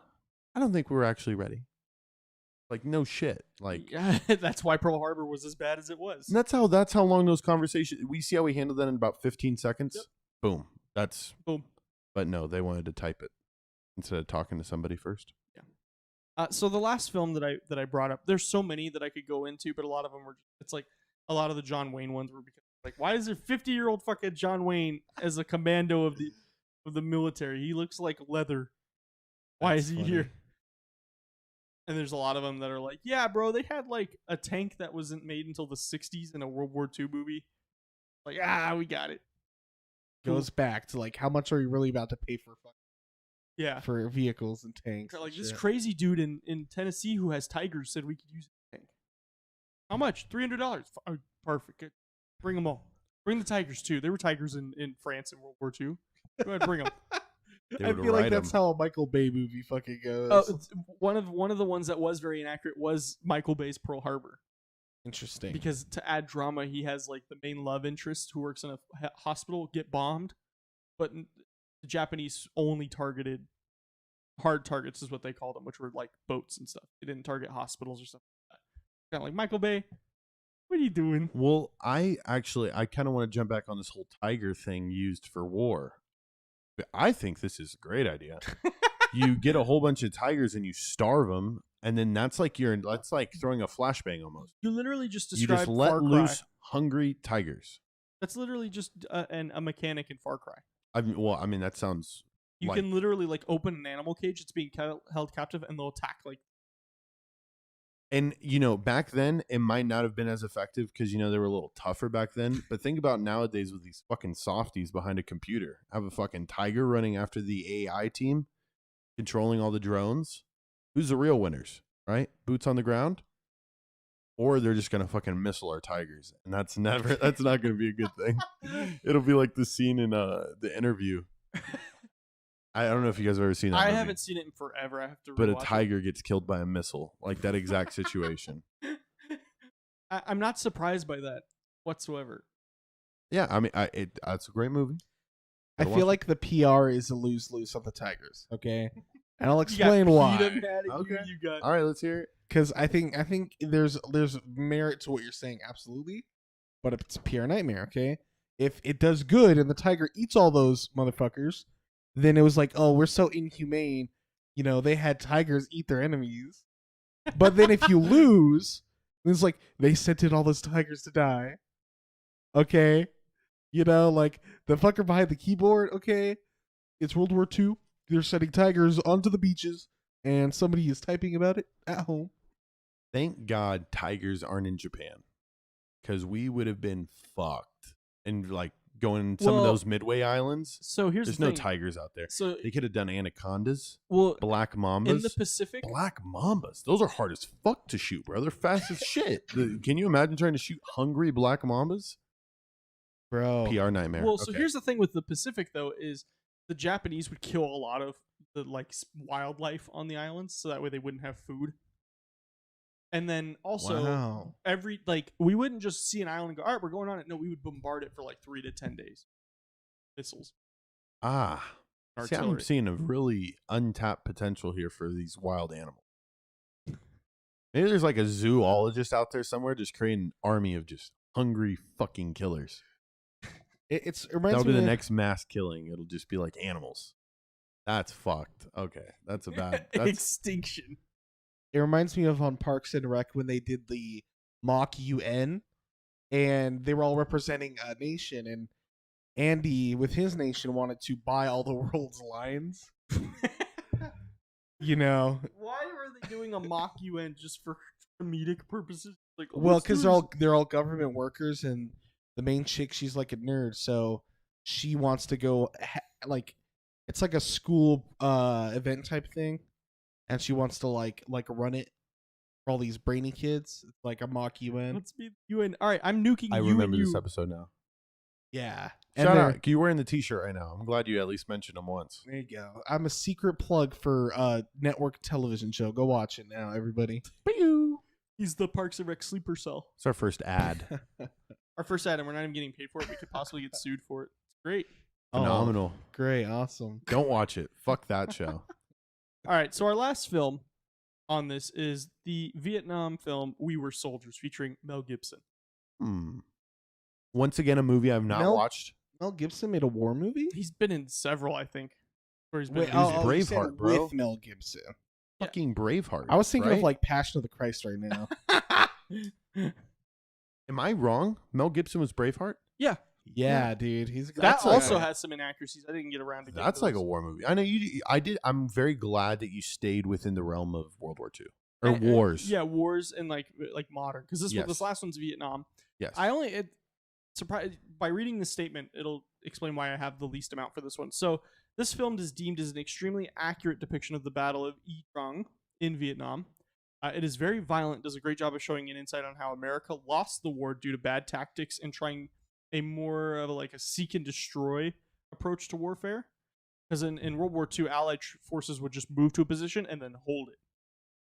don't think we're actually ready. Like, no shit. Like, Yeah, that's why Pearl Harbor was as bad as it was. and that's how long those conversations. We see how we handled that in about 15 seconds. Yep. Boom. That's Boom. But no, they wanted to type it instead of talking to somebody first. So the last film that I brought up, there's so many that I could go into, but a lot of them were. It's like a lot of the John Wayne ones were because like, why is there 50-year-old fucking John Wayne as a commando of the military? He looks like leather. Why That's is he funny. here? And there's a lot of them that are like, yeah, bro, they had like a tank that wasn't made until the 60s in a World War II movie. Like, we got it. Goes back to like, how much are you really about to pay Yeah. for vehicles and tanks? Like and this shit? crazy dude in Tennessee who has tigers said we could use a tank. How much? $300. Perfect. Good. Bring them all. Bring the tigers too. There were tigers in France in World War II. Go ahead, bring them. I feel like that's how a Michael Bay movie fucking goes. One of the ones that was very inaccurate was Michael Bay's Pearl Harbor. Interesting. Because to add drama, he has like the main love interest who works in a hospital get bombed, but the Japanese only targeted hard targets, is what they called them, which were like boats and stuff. They didn't target hospitals or stuff like that. Kind of like, Michael Bay, what are you doing? Well, I kind of want to jump back on this whole tiger thing used for war. I think this is a great idea. You get a whole bunch of tigers and you starve them, and then that's like throwing a flashbang almost. You literally just You described just let Far Cry. loose hungry tigers. That's literally just a mechanic in Far Cry. I mean, that sounds. You can literally like open an animal cage that's being held captive, and they'll attack like. And back then it might not have been as effective because they were a little tougher back then. But think about nowadays with these fucking softies behind a computer. Have a fucking tiger running after the AI team, controlling all the drones. Who's the real winners, right? Boots on the ground, or they're just gonna fucking missile our tigers, and that's not gonna be a good thing. It'll be like the scene in The Interview. I don't know if you guys have ever seen that. I movie, haven't seen it in forever. I have to. but a rewatch tiger gets killed by a missile, like that exact situation. I'm not surprised by that whatsoever. Yeah, I mean, that's a great movie. I Gotta feel watch like the PR is a lose-lose on the Tigers. Okay, and I'll You got explain Peter why. mad at you, Okay. you got. All right, let's hear it. Because I think there's merit to what you're saying, absolutely. But if it's a PR nightmare, okay? If it does good and the tiger eats all those motherfuckers, then it was like, oh, we're so inhumane. They had tigers eat their enemies. But then if you lose, it's like they sent in all those tigers to die. Okay? Like the fucker behind the keyboard, okay? It's World War II. They're sending tigers onto the beaches, and somebody is typing about it at home. Thank God tigers aren't in Japan, because we would have been fucked. And like going some of those Midway Islands, So here's there's the no thing. tigers out there. So They could have done anacondas, well, black mambas. in the Pacific, Black mambas. Those are hard as fuck to shoot, bro. They're fast as shit. Can you imagine trying to shoot hungry black mambas? Bro. PR nightmare. well, so Okay. here's the thing with the Pacific though is the Japanese would kill a lot of the like wildlife on the islands, so that way they wouldn't have food. And then also Wow. we wouldn't just see an island and go, all right, we're going on it. No, we would bombard it for like 3 to 10 days. Missiles. See, I'm Artillery. seeing a really untapped potential here for these wild animals. Maybe there's like a zoologist out there somewhere just creating an army of just hungry fucking killers. It That'll reminds be me the of- next mass killing. It'll just be like animals. That's fucked. Okay, that's a bad. That's Extinction. It reminds me of on Parks and Rec when they did the mock UN, and they were all representing a nation, and Andy with his nation wanted to buy all the world's lions. Why were they doing a mock UN just for comedic purposes? Like, Well, let's because do they're all government workers, and the main chick, she's like a nerd, so she wants to go it's like a school event type thing, and she wants to like run it for all these brainy kids. It's like a mock UN. Let's be UN. All right, I'm nuking I you remember and you. this episode now. Yeah. Shout then- out. You're wearing the t-shirt right now. I'm glad you at least mentioned them once. There you go. I'm a secret plug for network television show. Go watch it now, everybody. He's the Parks and Rec sleeper cell. It's our first ad. Our first ad, and we're not even getting paid for it. We could possibly get sued for it. It's great. Phenomenal. Oh, great, awesome. Don't watch it. Fuck that show. All right, so our last film on this is the Vietnam film We Were Soldiers, featuring Mel Gibson. Once again, a movie I've not watched. Mel Gibson made a war movie? He's been in several, I think. Where he's been Wait, in oh, music. Braveheart, bro. With Mel Gibson. Fucking Braveheart. I was thinking right? of like Passion of the Christ right now. Am I wrong? Mel Gibson was Braveheart? Yeah. Yeah, dude. He's That like also a- has some inaccuracies. I didn't get around to That's like a war movie. I know you. I did. I'm very glad that you stayed within the realm of World War II or wars. Yeah, wars and like modern, because this Yes. last one's Vietnam. Yes. Surprised by reading the statement, it'll explain why I have the least amount for this one. So this film is deemed as an extremely accurate depiction of the Battle of Ia Trang in Vietnam. It is very violent, does a great job of showing an insight on how America lost the war due to bad tactics and trying a more of a seek and destroy approach to warfare. Because in World War II, Allied forces would just move to a position and then hold it,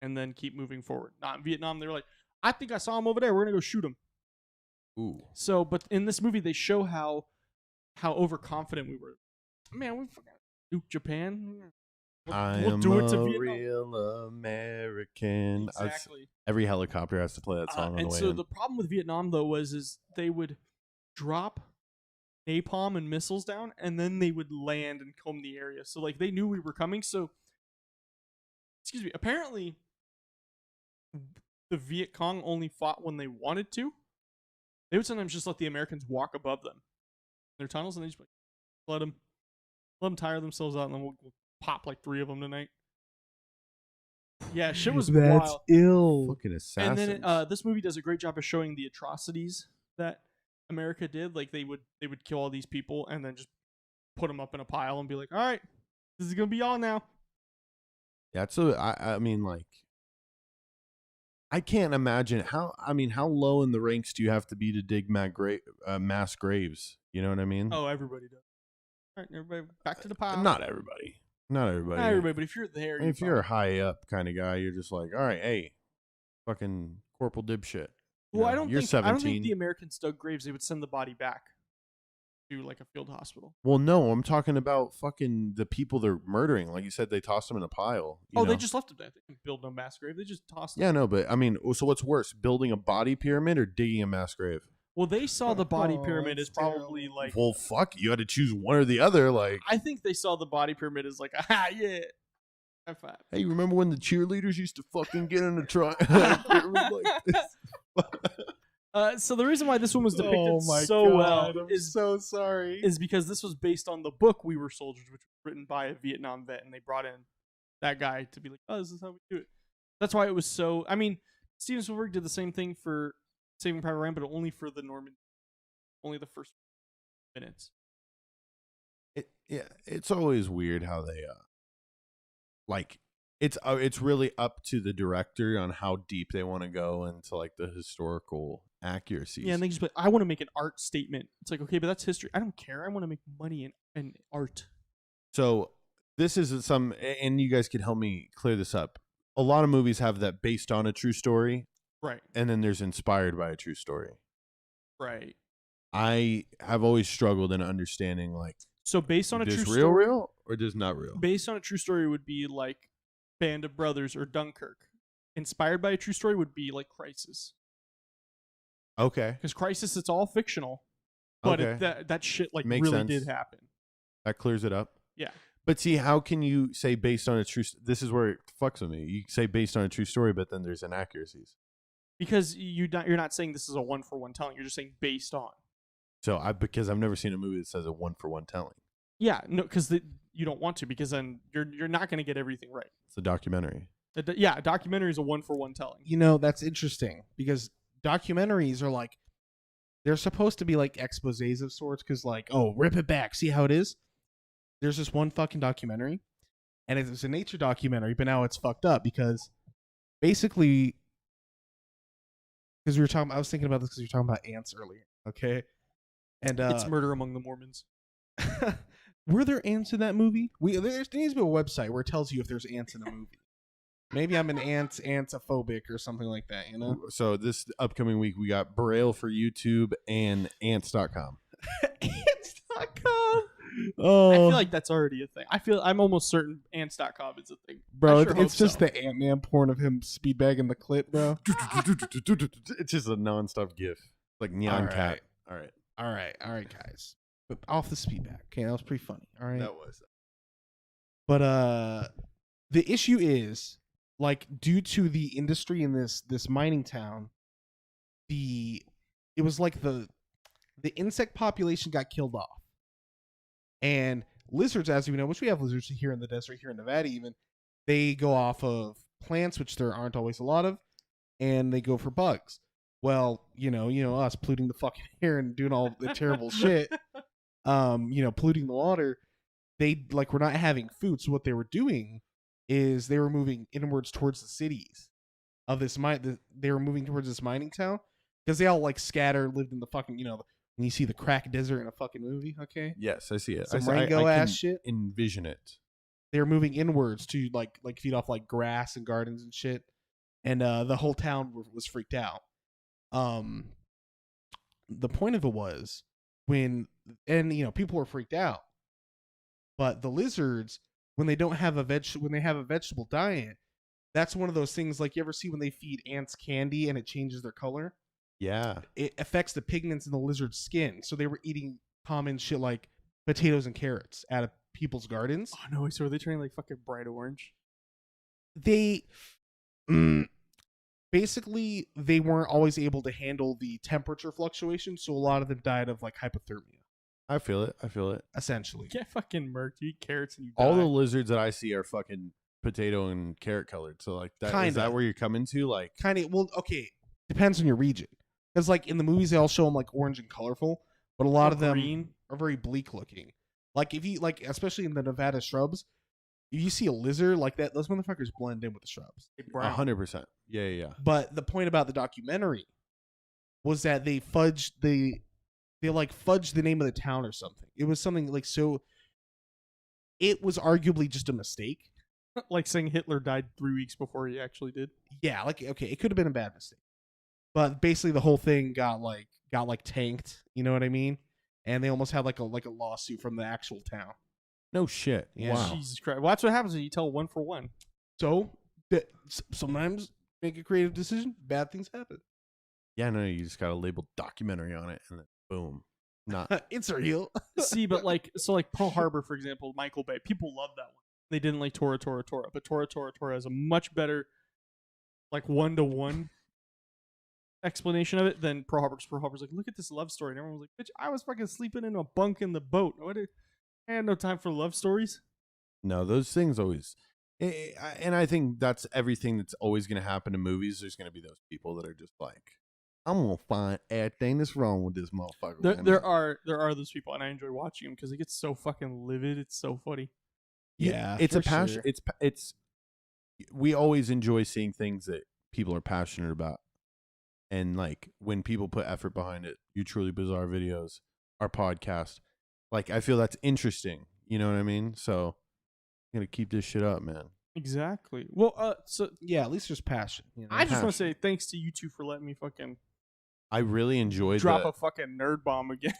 and then keep moving forward. Not in Vietnam. They were like, I think I saw him over there. We're gonna go shoot him. Ooh. So, but in this movie, they show how overconfident we were. Man, we forgot Duke Japan. We'll do it to a Vietnam. real American. Exactly. Every helicopter has to play that song on the And way so in. the problem with Vietnam though is they would drop napalm and missiles down, and then they would land and comb the area. So like they knew we were coming. So, excuse me. Apparently, the Viet Cong only fought when they wanted to. They would sometimes just let the Americans walk above them, their tunnels, and they just let them tire themselves out, and then we'll pop like 3 of them tonight. Yeah, shit was wild. ill. Fucking assassins. And then this movie does a great job of showing the atrocities that America did. Like they would kill all these people and then just put them up in a pile and be like, all right, this is gonna be all now. That's I mean, like, I can't imagine how low in the ranks do you have to be to dig mass graves? You know what I mean? Oh, everybody does. All right, everybody, back to the pile. Not everybody. Not everybody. Not everybody, but if you're there, If you're a high up kind of guy, you're just like, all right, hey, fucking Corporal Dipshit. You well, know, I you're don't 17. think the Americans dug graves. They would send the body back to like a field hospital. Well, no, I'm talking about fucking the people they're murdering. Like you said, they tossed them in a pile. You know? They just left them there. They didn't build no mass grave. They just tossed them. Yeah, no, but I mean, so what's worse, building a body pyramid or digging a mass grave? Well, they saw the body Oh, pyramid as that's probably terrible. like. Well, fuck, you had to choose one or the other. Like, I think they saw the body pyramid as like, ah, yeah, high five. hey, remember when the cheerleaders used to fucking get in a pyramid like this? So the reason why this one was depicted I'm is so sorry. is because this was based on the book We Were Soldiers, which was written by a Vietnam vet, and they brought in that guy to be like, oh, this is how we do it. That's why it was so. I mean, Steven Spielberg did the same thing for Saving Private Ryan, but only for the only the first minutes. It's always weird how they like it's really up to the director on how deep they want to go into like the historical accuracies. Yeah, and they just be like, I want to make an art statement. It's like, okay, but that's history. I don't care. I want to make money and art. So this is and you guys could help me clear this up. A lot of movies have that based on a true story, Right. and then there's inspired by a true story. Right. I have always struggled in understanding like, So based on a does true real story, real or does not real? based on a true story would be like Band of Brothers or Dunkirk. Inspired by a true story would be like Crisis. Okay, Because Crisis, it's all fictional, but okay, that shit like Makes really sense. did happen. that clears it up. Yeah. But see, how can you say based on a true? This is where it fucks with me. You say based on a true story, but then there's inaccuracies. Because you're not saying this is a 1-for-1 telling. You're just saying based on. So because I've never seen a movie that says a 1-for-1 telling. Yeah, no, because you don't want to, because then you're not going to get everything right. It's a documentary. A documentary is a 1-for-1 telling. You know, that's interesting because documentaries are like, they're supposed to be like exposés of sorts because like, oh, rip it back, see how it is? There's this one fucking documentary, and it was a nature documentary, but now it's fucked up because basically, because I was thinking about this because we were talking about ants earlier, okay? And It's Murder Among the Mormons. were there ants in that movie? There needs to be a website where it tells you if there's ants in a movie. Maybe I'm an antophobic or something like that, you know? So this upcoming week, we got Braille for YouTube and ants.com. Ants.com. Oh, I feel like that's already a thing. I'm almost certain ants.com is a thing. bro, I sure it's hope just so. the Ant-Man porn of him speed bagging the clip, bro. It's just a nonstop gif, like neon cat. All right, guys. But off the speed bag. Okay, that was pretty funny. All right. that was. But the issue is, like, due to the industry in this mining town, it was like the insect population got killed off. And lizards, as we know, which we have lizards here in the desert, here in Nevada even, they go off of plants, which there aren't always a lot of, and they go for bugs. Well, you know us polluting the fucking air and doing all the terrible shit, polluting the water. We're not having food. So what they were doing is they were moving inwards towards the cities of this mine. They were moving towards this mining town because they all like scattered, lived in the fucking, when you see the crack desert in a fucking movie, okay? Yes, I see it. Some I Rango ass can shit. Envision it. They were moving inwards to like feed off like grass and gardens and shit. And the whole town was freaked out. The point of it was people were freaked out, but the lizards, when they have a vegetable diet, that's one of those things like you ever see when they feed ants candy and it changes their color. Yeah. It affects the pigments in the lizard's skin. So they were eating common shit like potatoes and carrots out of people's gardens. Oh no! So are they turning like fucking bright orange? They basically they weren't always able to handle the temperature fluctuation, so a lot of them died of like hypothermia. I feel it. Essentially, Get fucking murked. You eat carrots and you All die. the lizards that I see are fucking potato and carrot colored. So like that is Kinda. that where you're coming to? Like kind of. Well, okay, depends on your region. Because like in the movies, they all show them like orange and colorful, but a lot Or of them green. are very bleak looking. Like if you like, especially in the Nevada shrubs, if you see a lizard like that, those motherfuckers blend in with the shrubs. Brown. 100%. Yeah. But the point about the documentary was that they fudged the name of the town or something. It was something like so. It was arguably just a mistake. Like saying Hitler died 3 weeks before he actually did. Yeah, like okay, it could have been a bad mistake, but basically the whole thing got tanked. You know what I mean? And they almost had like a lawsuit from the actual town. No shit. Yeah. Wow. Jesus Christ! Well, that's what happens when you tell 1 for 1. So sometimes make a creative decision, bad things happen. Yeah, no, you just got to label documentary on it and then boom. Not It's real. See, but like Pearl Harbor, for example, Michael Bay. People love that one. They didn't like Tora, but Tora has a much better like 1-to-1 explanation of it than Pearl Harbor. Pearl Harbor's like, look at this love story, and everyone was like, bitch, I was fucking sleeping in a bunk in the boat. I had no time for love stories. No, those things always. And I think that's everything that's always going to happen in movies. There's going to be those people that are just like, I'm going to find everything that's wrong with this motherfucker. There are those people, and I enjoy watching them because it gets so fucking livid. It's so funny. Yeah, it's for a passion. sure. It's. We always enjoy seeing things that people are passionate about, and like when people put effort behind it. You Truly Bizarre videos, our podcast. Like I feel that's interesting. You know what I mean? So, I'm gonna keep this shit up, man. Exactly. Well, so Yeah, at least there's passion. You know? I just want to say thanks to you two for letting me fucking I really enjoyed drop a fucking nerd bomb again.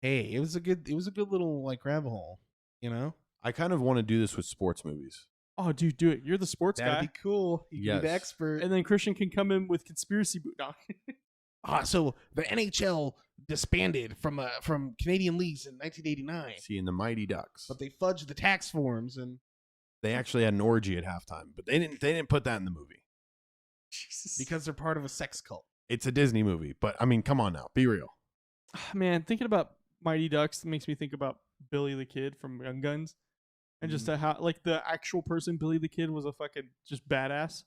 Hey, it was a good little like rabbit hole. You know, I kind of want to do this with sports movies. Oh, dude, do it. You're the sports that'd guy. be cool. You can be the Yes. expert. And then Christian can come in with conspiracy boot. No. So the NHL disbanded from Canadian leagues in 1989, Seeing the Mighty Ducks. but they fudged the tax forms and They actually had an orgy at halftime, but they didn't put that in the movie. Jesus. because they're part of a sex cult. It's a Disney movie, but I mean, come on now, be real. Man, thinking about Mighty Ducks makes me think about Billy the Kid from Young Guns. And just how, like, the actual person, Billy the Kid, was a fucking just badass.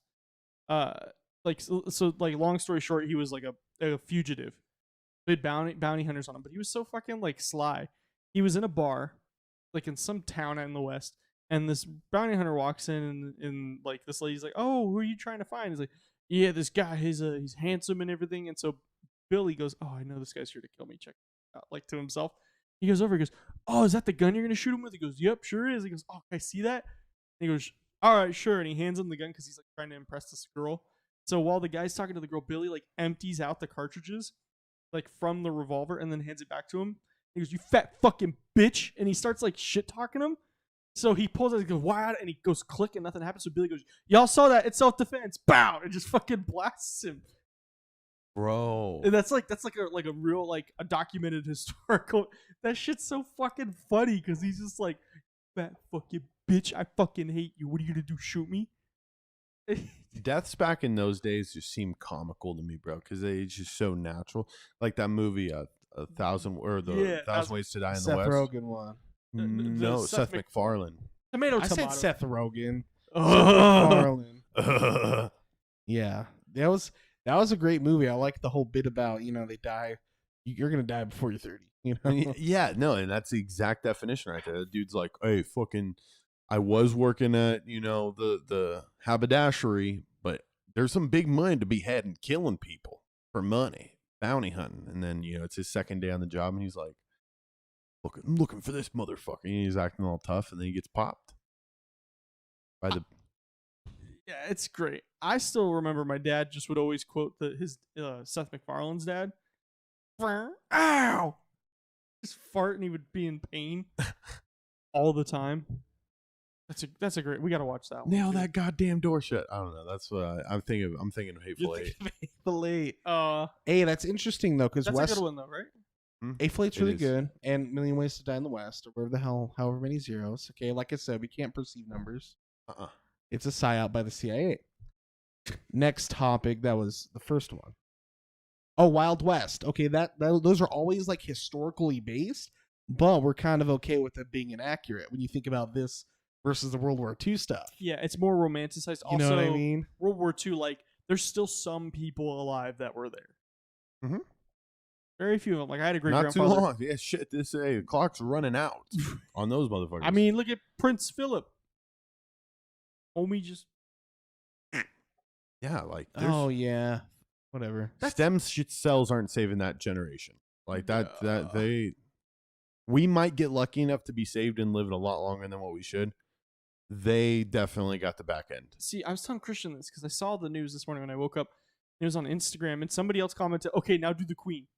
Like, long story short, he was like a fugitive. They had bounty hunters on him, but he was so fucking, like, sly. He was in a bar, like, in some town out in the West, and this bounty hunter walks in, and like, this lady's like, oh, who are you trying to find? He's like, yeah, this guy, he's handsome and everything. And so Billy goes, oh, I know this guy's here to kill me. Check it out, like, to himself. He goes over, he goes, oh, is that the gun you're going to shoot him with? He goes, yep, sure is. He goes, oh, can I see that? And he goes, all right, sure. And he hands him the gun because he's like trying to impress this girl. So while the guy's talking to the girl, Billy like empties out the cartridges like from the revolver and then hands it back to him. He goes, "You fat fucking bitch," and he starts like shit talking him. So he pulls out, he goes, "Why?" And he goes, click, and nothing happens. So Billy goes, "Y'all saw that? It's self-defense." Bow, and just fucking blasts him. Bro. And that's like a real like a documented historical. That shit's so fucking funny because he's just like, "Fat fucking bitch, I fucking hate you. What are you gonna do? Shoot me?" Deaths back in those days just seemed comical to me, bro, because they just so natural. Like that movie, a thousand ways to die in Seth the West. Rogen one. The No, Seth MacFarlane. Tomato. I said Seth Rogen. Ugh. MacFarlane. Yeah, that was a great movie. I like the whole bit about they die. You're gonna die before you're 30. Yeah, no, and that's the exact definition right there. The dude's like, "Hey, fucking, I was working at the haberdashery, but there's some big money to be had in killing people for money, bounty hunting." And then it's his second day on the job, and he's like, "I'm looking for this motherfucker." And he's acting all tough, and then he gets popped by the. Yeah, it's great. I still remember my dad just would always quote his Seth MacFarlane's dad. Ow! Just fart and he would be in pain all the time. That's a great. We gotta watch that one. Nail that goddamn door shut. I don't know. That's what I'm thinking. I'm thinking of Hateful Eight. Hateful Eight. Uh, Hey, that's interesting though, because that's West a good one though, right? Hateful Eight's It really is. good, and Million Ways to Die in the West, or whatever the hell, however many zeros. Okay, like I said, we can't perceive numbers. It's a psyop by the CIA. Next topic, that was the first one. Oh, Wild West. Okay, those are always like historically based, but we're kind of okay with it being inaccurate when you think about this versus the World War II stuff. Yeah, it's more romanticized. You know Also, what I mean? World War II, like, there's still some people alive that were there. Mhm. Very few of them. Like, I had a great Not too grandfather. long. Yeah, shit. The clock's running out on those motherfuckers. I mean, look at Prince Philip. Homie just. yeah, like Oh yeah, whatever. stem cells aren't saving that generation. Like that we might get lucky enough to be saved and live a lot longer than what we should. They definitely got the back end. See, I was telling Christian this because I saw the news this morning when I woke up. It was on Instagram, and somebody else commented, "Okay, now do the Queen."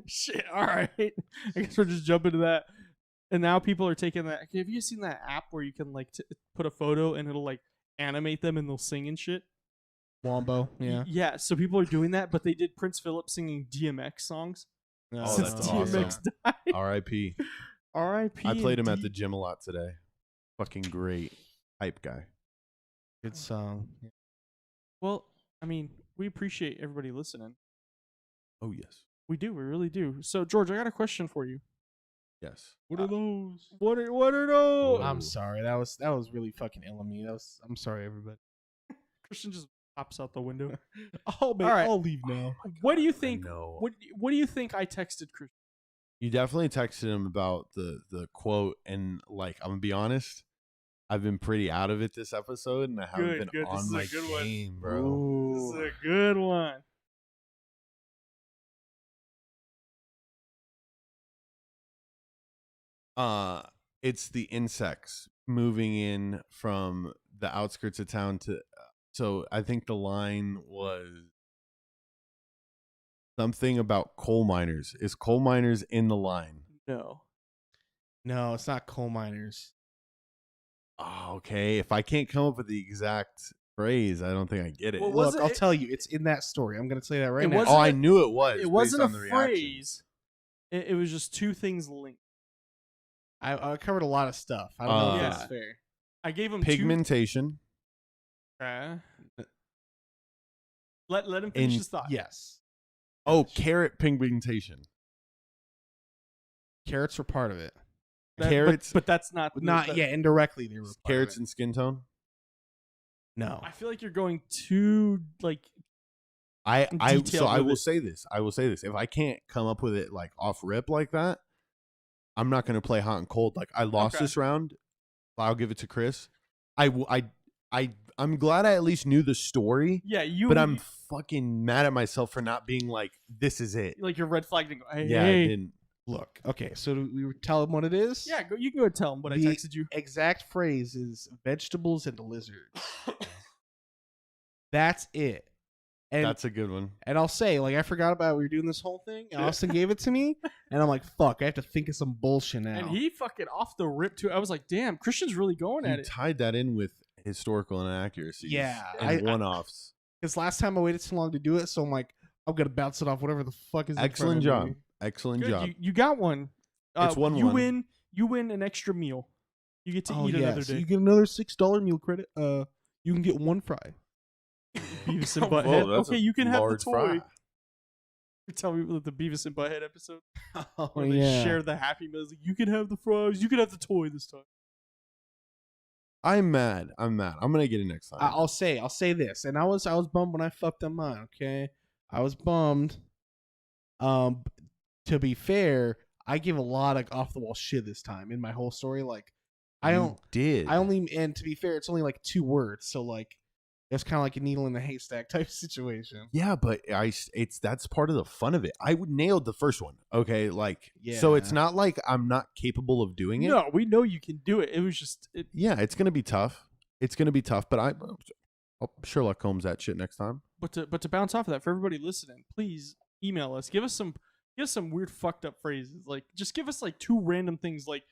Shit. All right. I guess we're just jumping to that. And now people are taking that. Have you seen that app where you can like put a photo and it'll like animate them and they'll sing and shit? Wombo. Yeah. Yeah. So people are doing that, but they did Prince Philip singing DMX songs. No, Oh, since that's DMX awesome. died. R.I.P. R.I.P. I played him at the gym a lot today. Fucking great hype guy. Good song. Well, I mean, we appreciate everybody listening. Oh yes, We do. We really do. So, George, I got a question for you. yes. What are those? What are those? Ooh. I'm sorry. That was really fucking ill of me. I'm sorry, everybody. Christian just pops out the window. Oh man, All right. I'll leave now. What do you think? know. What do you think I texted Christian? You definitely texted him about the quote, and like I'm gonna be honest, I've been pretty out of it this episode, and I haven't Good, been good. This on is a my good one. game, bro. This is a good one. It's the insects moving in from the outskirts of town to. So I think the line was something about coal miners. Is coal miners in the line? No. No, it's not coal miners. Oh, okay. If I can't come up with the exact phrase, I don't think I get it. Well, Look, wasn't I'll it- tell you, it's in that story. I'm gonna tell you that right It now. wasn't- Oh, I knew it was. It based wasn't a on the reactions. phrase. It was just two things linked. I covered a lot of stuff. I don't know if Yeah. that's fair. I gave him Pigmentation. two. Let him finish In- his thought. Yes, Oh, carrot pigmentation. carrots were part of it. Carrots. but that's not. Not yeah, indirectly they were part Carrots of it. and skin tone. No, I feel like you're going too like. So Detailed I with will it. say this. I will say this. If I can't come up with it like off rip like that, I'm not going to play hot and cold. Like I lost Okay. this round. I'll give it to Chris. I'm glad I at least knew the story, Yeah, you. but I'm fucking mad at myself for not being like, this is it. like your red flag. Go, hey, Yeah, I hey. didn't. look. Okay, so do we tell them what it is? Yeah, you can go tell him what I The- texted you. Exact phrase is vegetables and lizards. That's it. And That's a good one. and I'll say, like, I forgot about we were doing this whole thing. And Austin gave it to me, and I'm like, fuck, I have to think of some bullshit now. And he fucking off the rip too. I was like, damn, Christian's really going You at it. tied that in with historical inaccuracies. Yeah, And one-offs. Because last time I waited too long to do it, so I'm like, I'm gonna bounce it off whatever the fuck is. Excellent in front job. of me. Excellent Good, job. you got one. It's 1-1. You win an extra meal. You get to Oh eat yeah, another so day. you get another $6 meal credit. You can get one fry. Beavis and Whoa, Butthead. that's Okay, a you can have the large toy. fry. You're telling me the Beavis and Butthead episode Oh where they share the Happy Meals. Like, you can have the fries. You can have the toy this time. I'm mad. I'm gonna get it next time. I'll say this, and I was bummed when I fucked them on. Okay, I was bummed. To be fair, I give a lot of off the wall shit this time in my whole story. Like, You did. and to be fair, it's only like 2 words, so like it's kind of like a needle in the haystack type situation. Yeah, but that's part of the fun of it. I nailed the first one. Okay, like so it's Yeah. not like I'm not capable of doing it. No, we know you can do it. It was just Yeah, it's gonna be tough. It's gonna be tough, but I'll Sherlock Holmes that shit next time. But to bounce off of that, for everybody listening, please email us. Give us some weird fucked up phrases. Like, just give us like 2 random things, like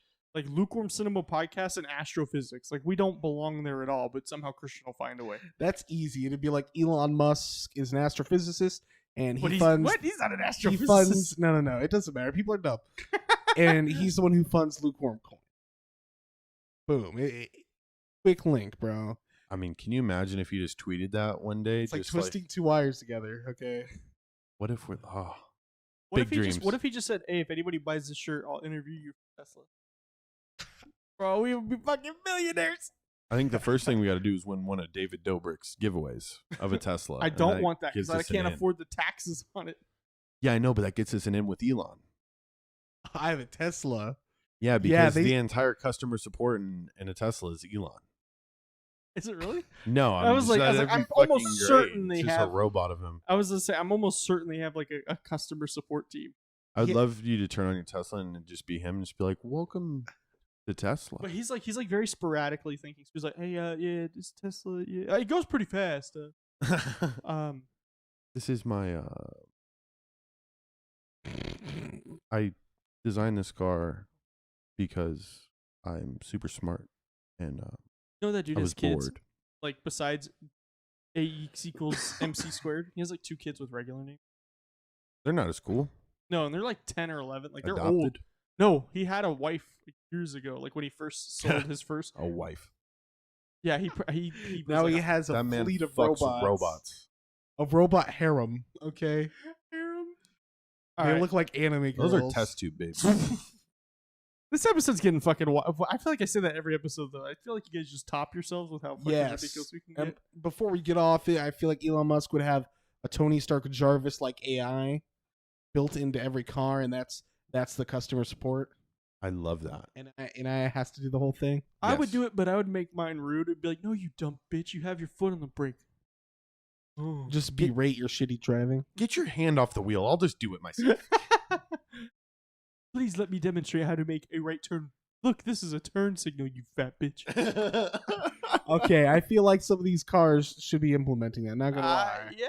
Lukewarm Cinema Podcast and astrophysics. Like, we don't belong there at all, but somehow Christian will find a way. That's easy. It'd be like Elon Musk is an astrophysicist, and But he funds. He's not an He astrophysicist. funds. No. It doesn't matter. People are dumb, and he's the one who funds Lukewarm Coin. Boom. Quick link, bro. I mean, can you imagine if you just tweeted that one day? It's like just twisting 2 wires together. Okay. what if we're What big if he dreams. just what if he just said, "Hey, if anybody buys this shirt, I'll interview you for Tesla." Bro, we would be fucking millionaires. I think the first thing we got to do is win one of David Dobrik's giveaways of a Tesla. I and don't want that gives because I us an can't in. afford the taxes on it. Yeah, I know, but that gets us an in with Elon. I have a Tesla. Yeah, because they- the entire customer support in a Tesla is Elon. Is it really? No, I was like, I'm almost certain they it's just have- a robot of him. I was gonna say, I'm almost certain they have like a customer support team. I would Yeah. love you to turn on your Tesla and just be him, and just be like, "Welcome to Tesla." But he's like very sporadically thinking. So he's like, "Hey, yeah, this Tesla, yeah, it goes pretty fast." This is my. I designed this car because I'm super smart, and You know that dude I has was kids. bored. Like, besides AX equals MC squared, he has like 2 kids with regular names. They're not as cool. No, and they're like 10 or 11. Like, they're Adopted. old. No, he had a wife years ago. Like when he first sold his first. A wife. Yeah, he was Now like he has a That man fleet of fucks robots. with robots. A robot harem. Okay. All They right. look like anime girls. Those are test tube babes. This episode's getting fucking wild. I feel like I say that every episode, though. I feel like you guys just top yourselves with how fucking Yes. ridiculous we can And get. before we get off it, I feel like Elon Musk would have a Tony Stark Jarvis like AI built into every car, and that's the customer support. I love that. And I has to do the whole thing. I would Yes. do it, but I would make mine rude. It'd be like, no, you dumb bitch. You have your foot on the brake. Oh. Just berate your shitty driving. Get your hand off the wheel. I'll just do it myself. Please let me demonstrate how to make a right turn. Look, this is a turn signal, you fat bitch. Okay, I feel like some of these cars should be implementing that. Not gonna lie. Yeah.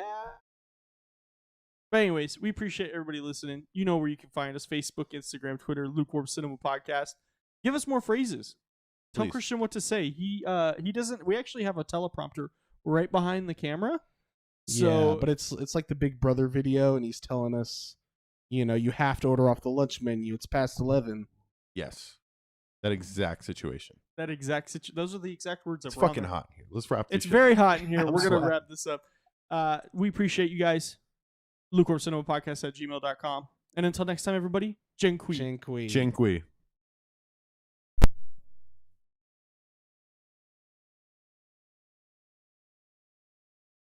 But anyways, we appreciate everybody listening. You know where you can find us: Facebook, Instagram, Twitter, Lukewarm Cinema Podcast. Give us more phrases. Tell Please. Christian what to say. He doesn't. We actually have a teleprompter right behind the camera. So, yeah, but it's like the Big Brother video, and he's telling us, you have to order off the lunch menu. It's past 11. Yes. That exact situation. that exact those are the exact words that It's were on fucking there. hot in here. Let's wrap this It's shit very hot in here. I'm We're gonna sweating. wrap this up. We appreciate you guys. Lukewarm Cinema Podcast at gmail.com. And until next time, everybody, Jen Kui. Jinkui. Jinkui.